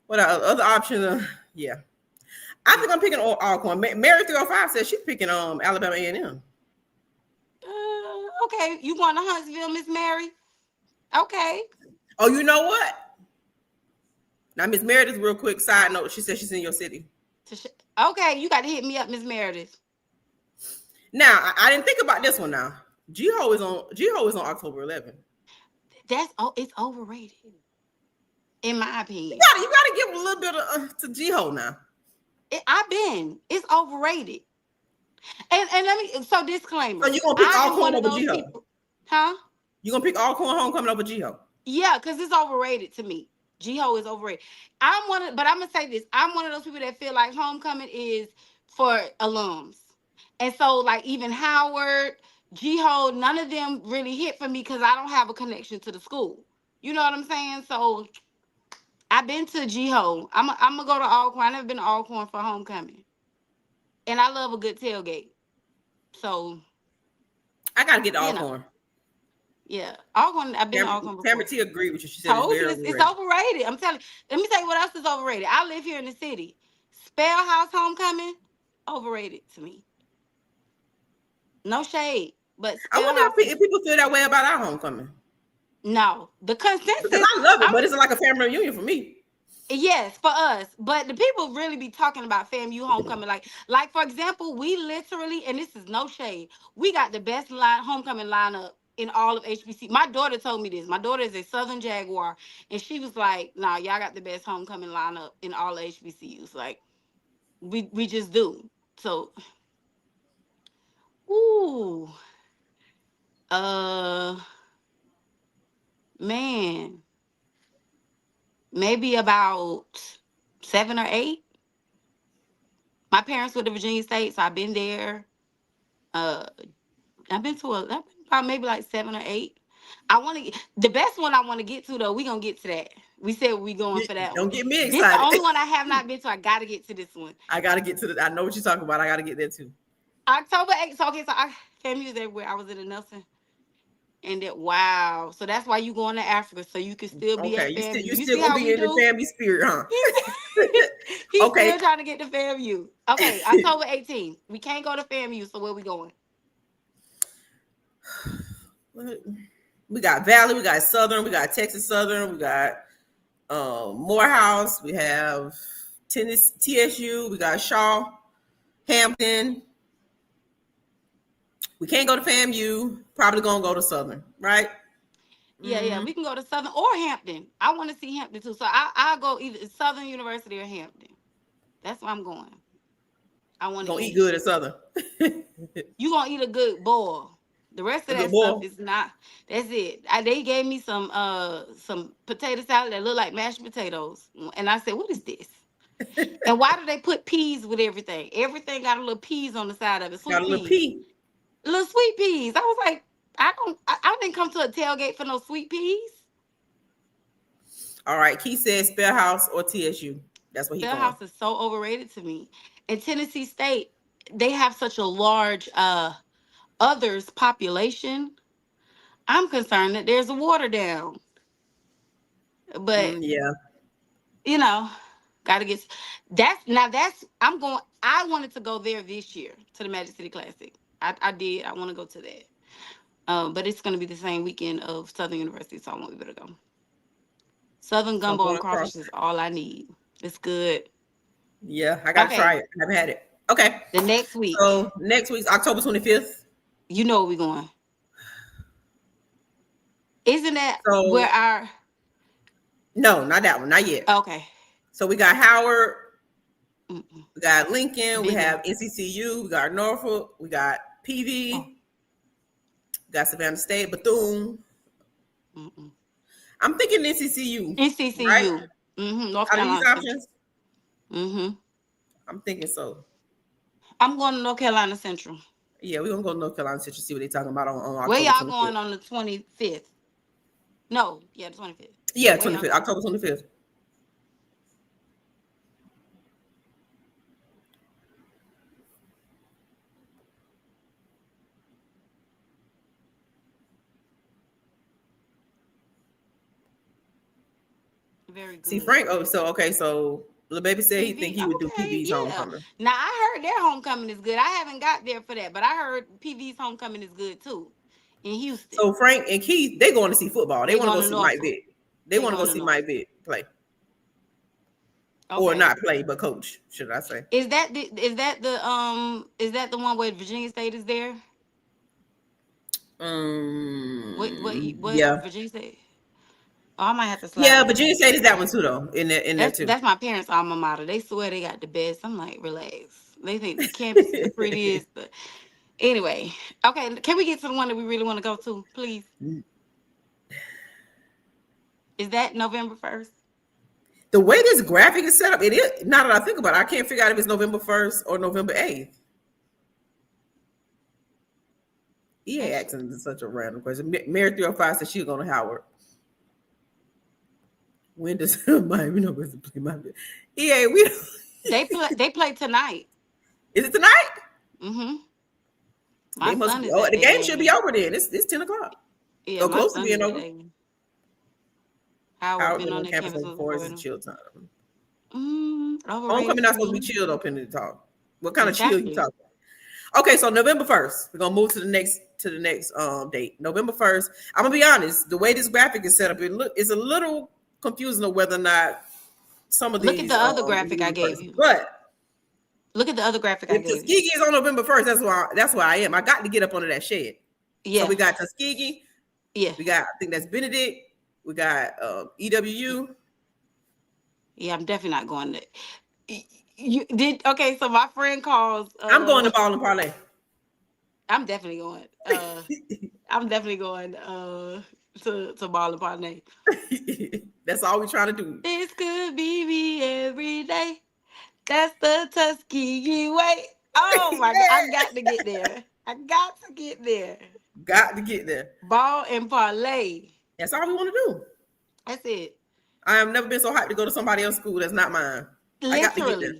What other options? Yeah. I think I'm picking Alcorn. Mary 305 says she's picking Alabama A&M. Okay, you going to Huntsville, Miss Mary? Okay. Oh, you know what? Now, Miss Meredith, real quick side note, she said she's in your city. Okay, you got to hit me up, Miss Meredith. Now, I didn't think about this one. Now, G-Ho is on October 11th. It's overrated, in my opinion. You gotta give a little bit of to G-Ho now. It's overrated. And let me so disclaimer. So you're gonna pick I am Alcorn one of over those G-Ho? people, huh? You're gonna pick Alcorn homecoming over G-Ho? Yeah, because it's overrated to me. G-Ho is overrated. But I'm gonna say this. I'm one of those people that feel like homecoming is for alums. And so like even Howard, G-Ho, none of them really hit for me because I don't have a connection to the school. You know what I'm saying? So I've been to G-Ho. I'm gonna go to Alcorn. I never been to Alcorn for homecoming. And I love a good tailgate. So, I gotta get to you know, Alcorn. yeah. Alcorn, I've been to Alcorn Tamara before. T agreed with you. She said it's Told you very it's overrated. overrated. I'm telling you. Let me tell you what else is overrated. I live here in the city. Spell House Homecoming, overrated to me. No shade, but I Spell wonder House is if people feel that way about our homecoming. no. The Because consensus, I love it, I'm but it's like a family reunion for me. yes, for us. But the people really be talking about FAMU homecoming. Like for example, we literally, and this is no shade, we got the best homecoming lineup in all of HBC. My daughter told me this. My daughter is a Southern Jaguar, and she was like, "Nah, y'all got the best homecoming lineup in all of HBCUs. Like, we just do." So, ooh, uh, man, maybe about 7 or 8. My parents were to Virginia State, so I've been there. Uh, I've been about maybe like 7 or 8. I want to the best one I want to get to though. We gonna get to that. We said we going for that Don't one. get me This the excited. only one I have not been to. I gotta get to this one. I gotta get to the. I know what you're talking about. I gotta get there too. October 8th. So okay, so I family was everywhere. I was in the Nelson. And that wow. So that's why you going to Africa so you can still be Okay, at FAMU. you You still see gonna how be we in the do? family spirit, huh? He's Okay. still trying to get to FAMU. Okay, October 18th. We can't go to FAMU, so where we going? We got Valley, we got Southern, we got Texas Southern, we got Morehouse, we have Tennis TSU, we got Shaw, Hampton. We can't go to FAMU. Probably gonna go to Southern, right? Yeah, Mm-hmm. we can go to Southern or Hampton. I want to see Hampton too. So I'll go either Southern University or Hampton. That's where I'm going. I want to Gonna eat eat. good at Southern. You gonna eat a good bowl. The rest A of good that stuff boy. is not. That's it. They gave me some potato salad that looked like mashed potatoes, and I said, "What is this? And why do they put peas with everything? Everything got a little peas on the side of it, Got sweet a little peas, pea. little sweet peas." I was like, I didn't come to a tailgate for no sweet peas. All right. Key says Spellhouse or TSU. That's where he going. Fieldhouse is so overrated to me. And Tennessee State, they have such a large others population. I'm concerned that there's a water down. But Yeah. you know, gotta get that's now that's I'm going I wanted to go there this year to the Magic City Classic. I did. I want to go to that. But it's gonna be the same weekend of Southern University, so I won't be able to go. Southern So I'm gumbo going and across. crawfish is all I need. It's good. Yeah, I gotta try Okay, it. I haven't had it. Okay. the next week, So next week's October 25th. you know where we're going. Isn't that where So our no, not that one, not yet. okay? So we got Howard, Mm-mm. we got Lincoln, we Didn't have NCCU, we got Norfolk, we got PV, oh we got Savannah State, Bethune. mm-mm. I'm thinking NCCU, right? NCCU, North Out of these Carolina Central. options, Mm-hmm. I'm thinking so. I'm going to North Carolina Central. Yeah, we're gonna go to North Carolina Central, see what they're talking about on Where October y'all 25th. going on the 25th? No, yeah, the 25th. Yeah, Where y'all 25th, going? October 25th. Very See good. Frank. Oh, so okay, so the baby said he think PV, he would do okay, PV's yeah. homecoming. Now I heard their homecoming is good. I haven't got there for that, but I heard PV's homecoming is good too in Houston. So Frank and Keith, they going to see football. They They want to going go to see Mike Norfolk. Vick. They They want to go going to see Mike Norfolk. Vick play, or Okay. not play, but coach, should I say? Is that the one where Virginia State is there? What Yeah, Virginia State? Oh, I might have to slide yeah. by Virginia Virginia State is State. that one too, though. In there too. That's my parents' alma mater. They swear they got the best. I'm like, relax. They think the campus is the prettiest. Anyway, okay, can we get to the one that we really want to go to, please? Is that November 1st? The way this graphic is set up, it is. Now that I think about it, I can't figure out if it's November 1st or November 8th. EA accent is such a random question. Mary 305 said she's going to Howard. When does Miami know where to play my EA? They play tonight. Is it tonight? Mm-hmm. They must be. Oh, the game should be over then. It's 10 o'clock. Yeah, my close to being over. Howard been on campus before. It's chill time. Homecoming not supposed to be chilled up in the talk. What kind of chill you talking? Okay, so November 1st, we're gonna move to the next date. November 1st. I'm gonna be honest. The way this graphic is set up, it's a little confusing of whether or not some of these. Look at the other graphic I gave you. But look at the other graphic I gave you. Tuskegee is on November 1st. That's why I am. I got to get up under that shed. Yeah. So we got Tuskegee. Yeah. We got, I think that's Benedict. We got EWU. Yeah, I'm definitely not going to. You did okay. So my friend calls. I'm going to Ball and Parlay. I'm definitely going. I'm definitely going to Ball and Parlay. That's all we're trying to do. This could be me every day. That's the Tuskegee way. Oh my God! I got to get there. Got to get there. Ball and Parlay. That's all we want to do. That's it. I have never been so hyped to go to somebody else's school that's not mine. Literally. I got to get there.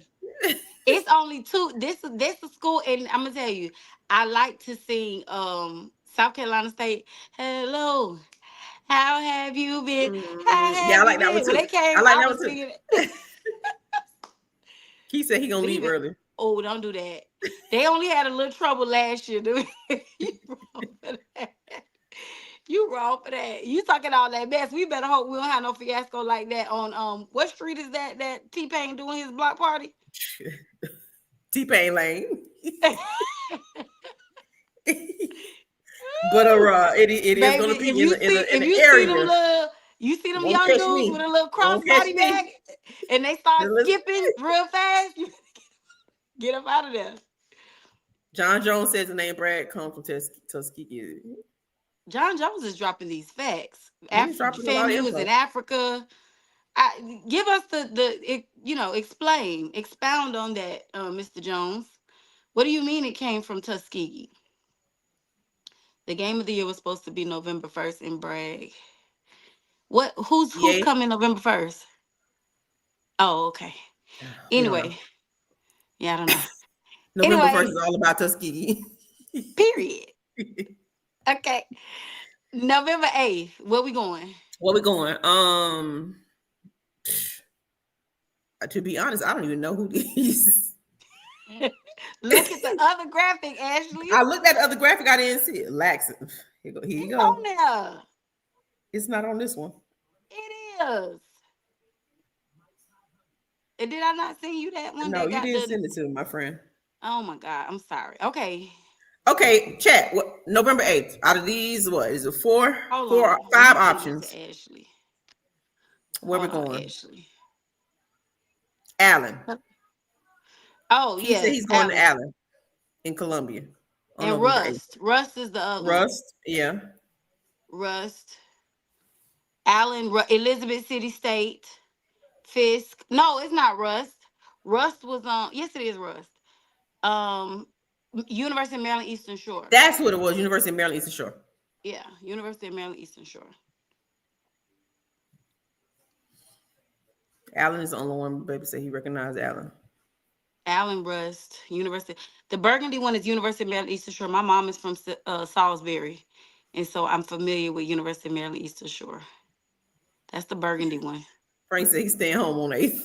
It's only two. This the school, and I'm gonna tell you, I like to sing South Carolina State. Hello, how have you been? I like that one too. When they came, I like that one too. He said he gonna leave early. Oh, don't do that. They only had a little trouble last year, dude. You wrong for that. You talking all that mess. We better hope we don't have no fiasco like that on what street is that T-Pain doing his block party? T-Pain Lane. But it is gonna be in the area. You see them young dudes with a little crossbody bag and they start skipping real fast. You get up out of there. John Jones says the name Brad comes from Tuskegee. John Jones is dropping these facts. Family was in Africa. Give us expound on that, Mr. Jones. What do you mean it came from Tuskegee? The game of the year was supposed to be November 1st in Bragg. Who's coming November 1st? Oh, okay. Anyway. Yeah, I don't know. November 1st is all about Tuskegee. Period. Okay. November 8th. Where we going? To be honest, I don't even know who these. Look at the other graphic, Ashley. I looked at the other graphic. I didn't see it. Laxative. Here you go. On there. It's not on this one. It is. And did I not send you that one? No, you didn't send it to me, my friend. Oh my God. I'm sorry. Okay, chat. November 8th. Out of these, what is it? 5 options. Ashley. Where we going? Ashley. Allen. Oh, he said he's going to Allen in Columbia. And Rust. Rust is the other. Rust, yeah. Rust. Allen, Elizabeth City State. Fisk. No, it's not Rust. Rust was on. Yes, it is Rust. University of Maryland Eastern Shore. That's what it was. University of Maryland Eastern Shore. Yeah, University of Maryland Eastern Shore. Allen is the only one. Baby said he recognized Allen. Allen, Rust, University. The burgundy one is University of Maryland Eastern Shore. My mom is from Salisbury, and so I'm familiar with University of Maryland Eastern Shore. That's the burgundy one. Frank said he's staying home on 8th.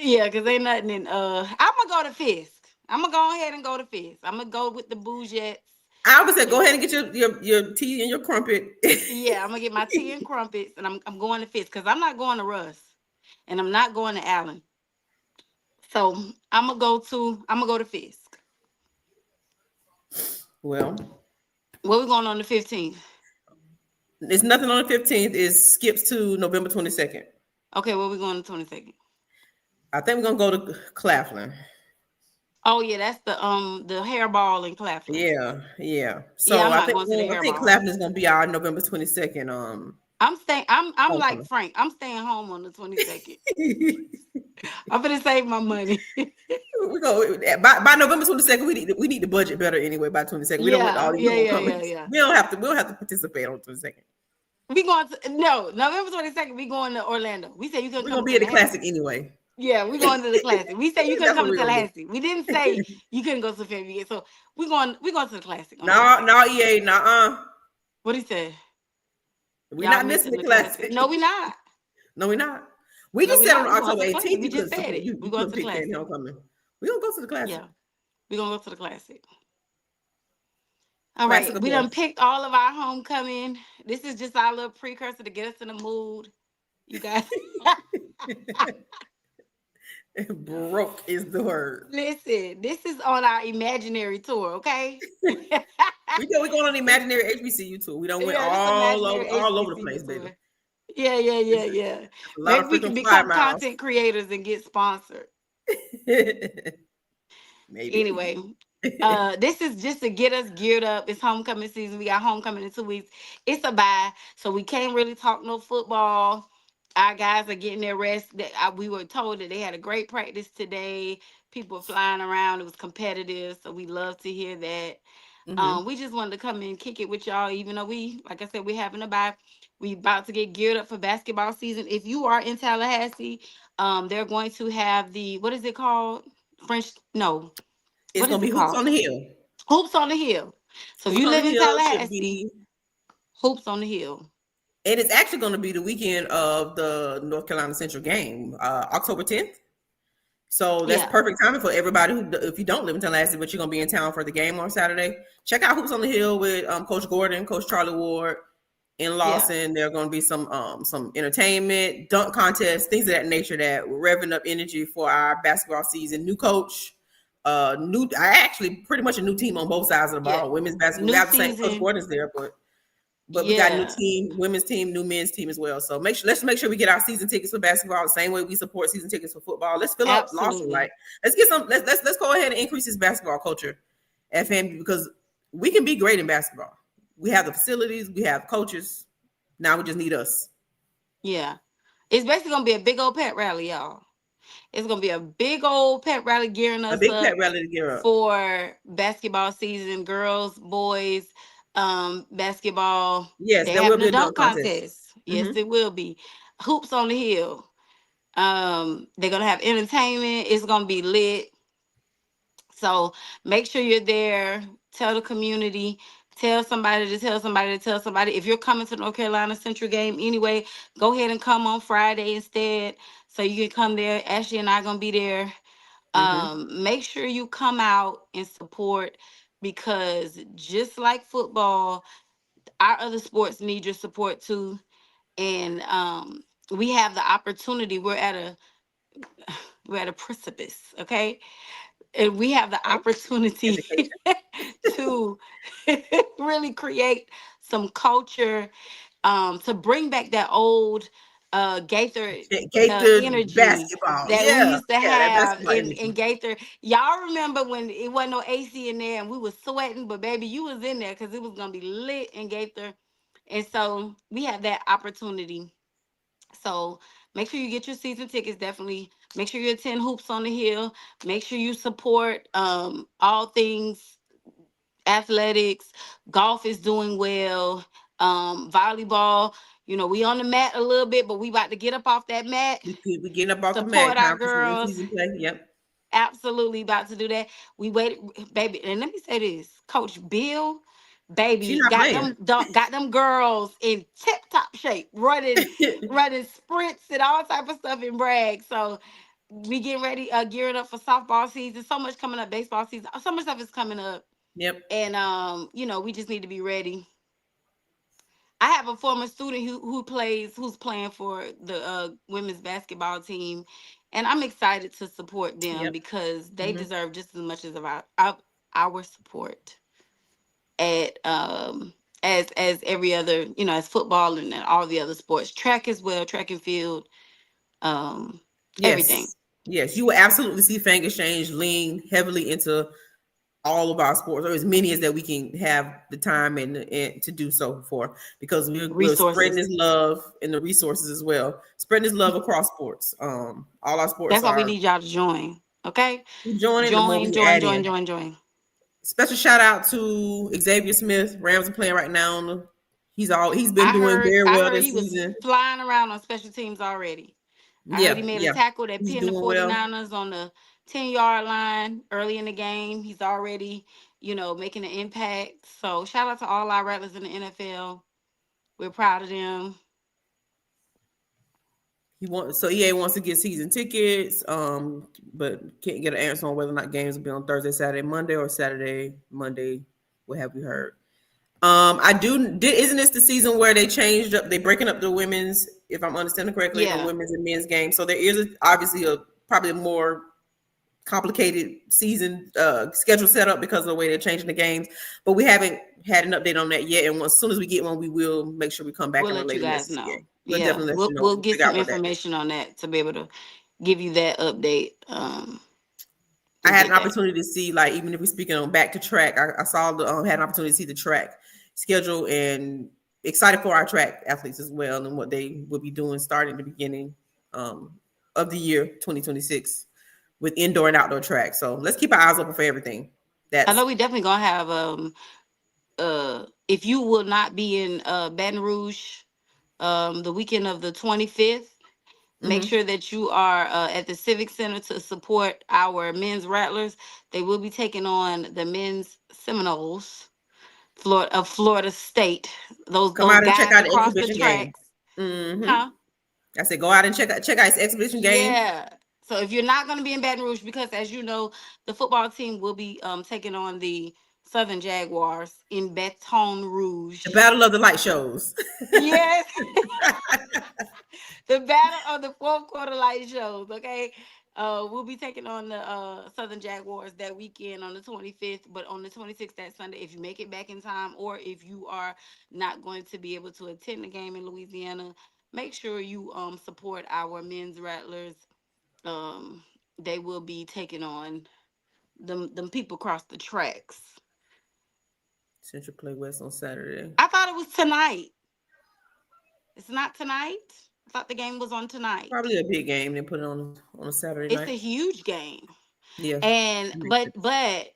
Yeah, because ain't nothing in I'm gonna go to Fisk. I'm gonna go ahead and go to Fisk. I'm gonna go with the Bougettes. I would say go ahead and get your tea and your crumpet. Yeah, I'm gonna get my tea and crumpets, and I'm going to Fisk because I'm not going to Russ, and I'm not going to Allen. So I'm gonna go to Fisk. Well, where we going on the 15th? There's nothing on the 15th. It skips to November 22nd. Okay, where we going on the 22nd? I think we're gonna go to Claflin. Oh yeah, that's the hairball in Claflin. Yeah, yeah. Yeah, So I'm not going to the I think hairball. Claflin is gonna be our November 22nd I'm staying. I'm like homecoming. Frank. I'm staying home on the 22nd. I'm gonna save my money. We go by November 22nd. We need the budget better anyway. By 22nd, we don't want Yeah, all these yeah, yeah, yeah, homecomings. yeah. We don't have to participate on 22nd. We going to no November 22nd. We going to Orlando. We said you couldn't We're come gonna to be at the classic Tallahassee. anyway. Yeah, we going to the classic. We said you couldn't That's come what to we're gonna do. Tallahassee. We didn't say you couldn't go to the family. So we going to the classic on No, 22nd. no, EA, no. What he said? We're Y'all not missing missing the the classic? classic. No, we not. No, we're not. We No, just we said on not. We going October to the classic. 18th We just said it. you We going to couldn't the pick family classic. homecoming. We're gonna go to the classic. Yeah, we gonna go to the classic. All Classic right, or we done bust. picked all of our homecoming. This is just our little precursor to get us in the mood. You guys, Broke is the word. listen. This is on our imaginary tour, okay? We're going on the imaginary HBCU tour. We don't went Yeah, this imaginary all over the HBCU place, baby. tour. Yeah, yeah, yeah, yeah. That's a lot Maybe of we can freaking flyer become miles. content creators and get sponsored. Maybe. Anyway, this is just to get us geared up. It's homecoming season. We got homecoming in 2 weeks. It's a bye, so we can't really talk no football. Our guys are getting their rest. We were told that they had a great practice today. People were flying around. It was competitive, so we love to hear that. Hmm. We just wanted to come in and kick it with y'all, even though like I said, we having a bye. We about to get geared up for basketball season. If you are in Tallahassee, they're going to have the what is it called? French? No, It's what gonna is be it hoops called? on the hill. Hoops on the Hill. So if Hoops you on the live in hill should Tallahassee, be, Hoops on the Hill. and it's actually going to be the weekend of the North Carolina Central game, October 10th. So that's Yeah, perfect timing for everybody who, if you don't live in Tallahassee, but you're gonna be in town for the game on Saturday. Check out Hoops on the Hill with Coach Gordon, Coach Charlie Ward in yeah, Lawson. There are going to be some entertainment, dunk contests, things of that nature that will revving up energy for our basketball season. New coach, I actually pretty much a new team on both sides of the yeah. ball. Women's basketball, we New got the same Coach season. Gordon's there, but we got a new Yeah, team, women's team, new men's team as well. So let's make sure we get our season tickets for basketball the same way we support season tickets for football. Let's fill up Lawson. Like absolutely. let's get some. Let's go ahead and increase this basketball culture at FAMU because we can be great in basketball. We have the facilities, we have coaches. Now we just need us. Yeah. It's basically gonna be a big old pet rally, y'all. It's gonna be a big old pet rally gearing A us big pet up rally to gear up. for basketball season. Girls, boys, basketball. Yes, They're there will having be a a dunk dunk contest. contest. Yes, Hmm. it will be. Hoops on the Hill. They're gonna have entertainment. It's gonna be lit. So make sure you're there. Tell the community. Tell somebody to tell somebody to tell somebody. If you're coming to the North Carolina Central game anyway, go ahead and come on Friday instead. So you can come there. Ashley and I gonna be there. Hmm. Make sure you come out and support because just like football, our other sports need your support too. And we have the opportunity. We're at a precipice, okay? And we have the Okay. opportunity Education. to really create some culture, to bring back that old Gaither Gaither energy basketball. that we Yeah, used to yeah, that have basketball in energy. Gaither. Y'all remember when it wasn't no AC in there and we was sweating, but baby, you was in there because it was gonna be lit in Gaither. And so we have that opportunity. So make sure you get your season tickets. Definitely make sure you attend Hoops on the Hill. Make sure you support all things athletics. Golf is doing well. Volleyball, we on the mat a little bit, but we about to get up off that mat. We getting up off the mat. Support our Time for some in girls. season play. Yep. Absolutely about to do that. We wait, baby. And let me say this, Coach Bill, She baby, not playing. got them girls in tip top shape, running sprints and all type of stuff in brag. So we getting ready, gearing up for softball season. So much coming up, baseball season. So much stuff is coming up, Yep. and we just need to be ready. I have a former student who's playing for the women's basketball team, and I'm excited to support them Yep. because they Hmm. deserve just as much as our support at as every other, as football and all the other sports, track as well, track and field, everything. Yes. Yes, you will absolutely see Fan Exchange lean heavily into all of our sports, or as many as that we can have the time and to do so for, because we're spreading Resources. this love and the resources as well, spreading this love across sports. All our sports That's why we are need y'all to join. Okay? joining. The more Join, we join, add join, in. join, join. Special shout out to Xavier Smith. Rams are playing right now. He's been I doing heard very I well heard this he was season. flying around on special teams already. I heard he Yeah, made a yeah, tackle that he's pinned the doing well. 49ers on the 10-yard line early in the game. He's already, making an impact. So shout out to all our Rattlers in the NFL. We're proud of them. EA wants to get season tickets, but can't get an answer on whether or not games will be on Thursday, Saturday, Monday, or Saturday, Monday. What have we heard? Isn't this the season where they changed up? They breaking up the women's, if I'm understanding correctly, the Yeah. women's and men's game. So there is obviously probably a more complicated season schedule set up because of the way they're changing the games. But we haven't had an update on that yet. And as soon as we get one, we will make sure we come back We'll and let relay you the guys message know. again. We'll Yeah. definitely let you know. We'll We'll get figure some out what that is. information on that to be able to give you that update. I We'll had an get that. opportunity to see, like, even if we're speaking on back to track, I saw had an opportunity to see the track schedule, and excited for our track athletes as well and what they will be doing starting the beginning um, of the year 2026 with indoor and outdoor track. So let's keep our eyes open for everything. I That's know we definitely gonna have if you will not be in Baton Rouge the weekend of the 25th, make mhm. sure that you are at the Civic Center to support our men's Rattlers. They will be taking on the men's Seminoles, Florida State. Those Come those out and check guys out the across the exhibition game. tracks, Hmm. huh? I said go out and check out his exhibition game. Yeah. So if you're not going to be in Baton Rouge, because as you know, the football team will be taking on the Southern Jaguars in Baton The Rouge. Battle of the Light shows. Yes, the battle of the fourth quarter light shows. Okay, we'll be taking on the Southern Jaguars that weekend on the 25th, but on the 26th, that Sunday, if you make it back in time, or if you are not going to be able to attend the game in Louisiana, make sure you support our men's Rattlers. um they will be taking on them people across the tracks. Central play West on Saturday. I thought it was tonight. It's not tonight. I thought the game was on tonight. Probably a big game. They put it on a Saturday It's night. a huge game. Yeah. And That makes sense. but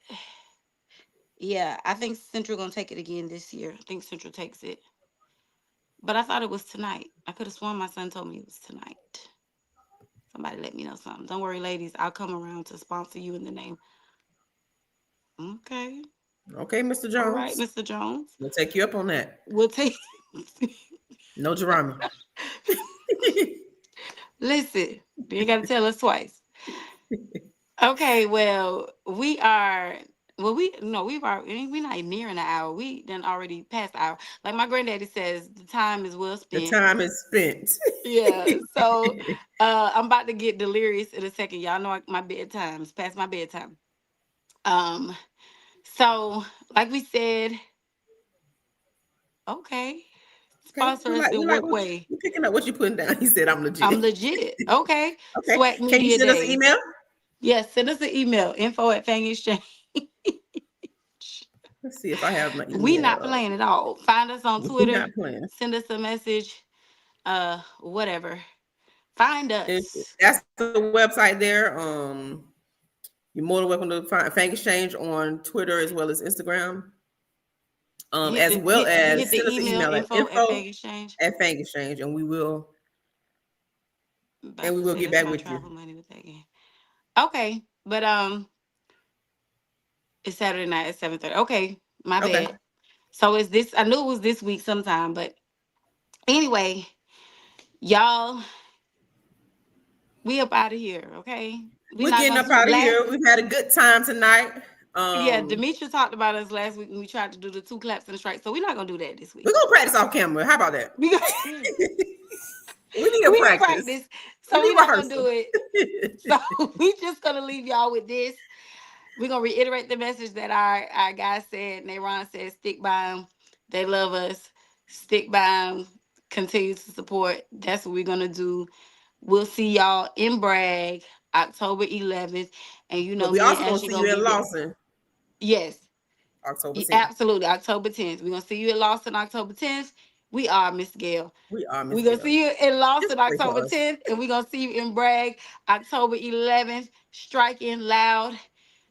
yeah, I think Central gonna take it again this year. I think Central takes it. But I thought it was tonight. I could have sworn my son told me it was tonight. Somebody let me know something. Don't worry, ladies. I'll come around to sponsor you in the name. Okay. Okay, Mr. All right, Jones. Mr. Jones. We'll take you up on that. We'll take No Jerami. listen, you ain't gotta tell us twice. Okay, well, we are well, we no, we're not even nearing an hour. We done already passed the hour. Like my granddaddy says, the time is well The spent. time is spent. Yeah. So I'm about to get delirious in a second. Y'all know my bedtime. It's past my bedtime. Um, so like we said, okay. Okay, Sponsor us in what way? we picking up what you putting down. He said I'm I'm legit. legit. Okay. Okay. Swag Can you Media send us an Day. email? Yes, send us an email, info@Fang Exchange. Let's see if I have my We not email. playing at all. Find us on We're Twitter. not playing. Send us a message. Whatever. Find If us. that's the website there. You're more than welcome to find Fang Exchange on Twitter as well as Instagram. Hit As the well hit as the send us an email email at info@Fang info Exchange. at Fang Exchange, and About to say get that's back my with you. travel money with that game. Okay, but it's Saturday night at 7:30. Okay, my Okay. bad. So is this? I knew it was this week sometime, but anyway, y'all, we up out of here. Okay, we We're not getting gonna up out of last. here. We've had a good time tonight. Yeah, Demetria talked about us last week when we tried to do the two claps and a strike. So we're not gonna do that this We're week. gonna practice off camera. How about that? We gonna, We need a we gonna practice. practice. We So need we're not gonna rehearsal. do it. So we just gonna leave y'all with this. We're gonna reiterate the message that our guy said. Nayron said, stick by them. They love us. Stick by them. Continue to support. That's what we're gonna do. We'll see y'all in Bragg October 11th. And you But know, we me and also gonna Ashley see gonna you be in there. Lawson Yes, October 10th. absolutely. October 10th. We're gonna see you in Lawson October 10th. We are Miss Gail. We are Miss We're gonna Gail. see you in Just Lawson pray for October us. 10th, and we're gonna see you in Bragg October 11th. Striking loud.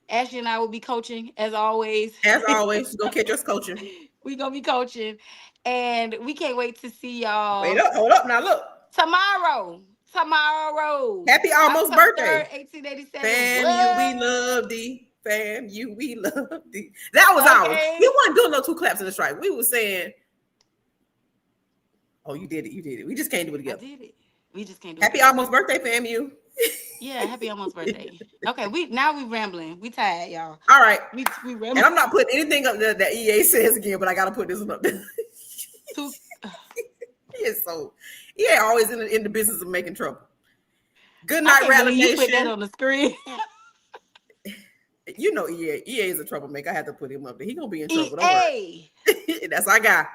Ashley and I will be coaching as always. As always, go catch us coaching. We gonna be coaching, and we can't wait to see Wait y'all up, hold up. Now look. tomorrow. Tomorrow, Happy almost October birthday. 3rd, 1887. Fam, you we What? love thee. Fam, you we love thee. That was ours. We Okay, wasn't doing no two claps in the strike. We were saying, oh, you did it. You did it. We just can't do it I together. did it. We just can't do it Happy together. almost birthday, fam, you. Yeah, happy almost birthday. Okay, we rambling. We tired, y'all. All right. We And rambling. I'm not putting anything up there that EA says again, but I gotta put this one up there. Too. He is so EA always in the business of making trouble. Good I night, can't Rattler believe you put that Nation. on the screen. You know EA is a troublemaker. I have to put him up there. He gonna be in trouble. Don't EA. worry. That's our guy.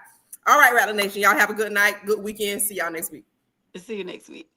All right, Rattler Nation. Y'all have a good night, good weekend. See y'all next week. See you next week.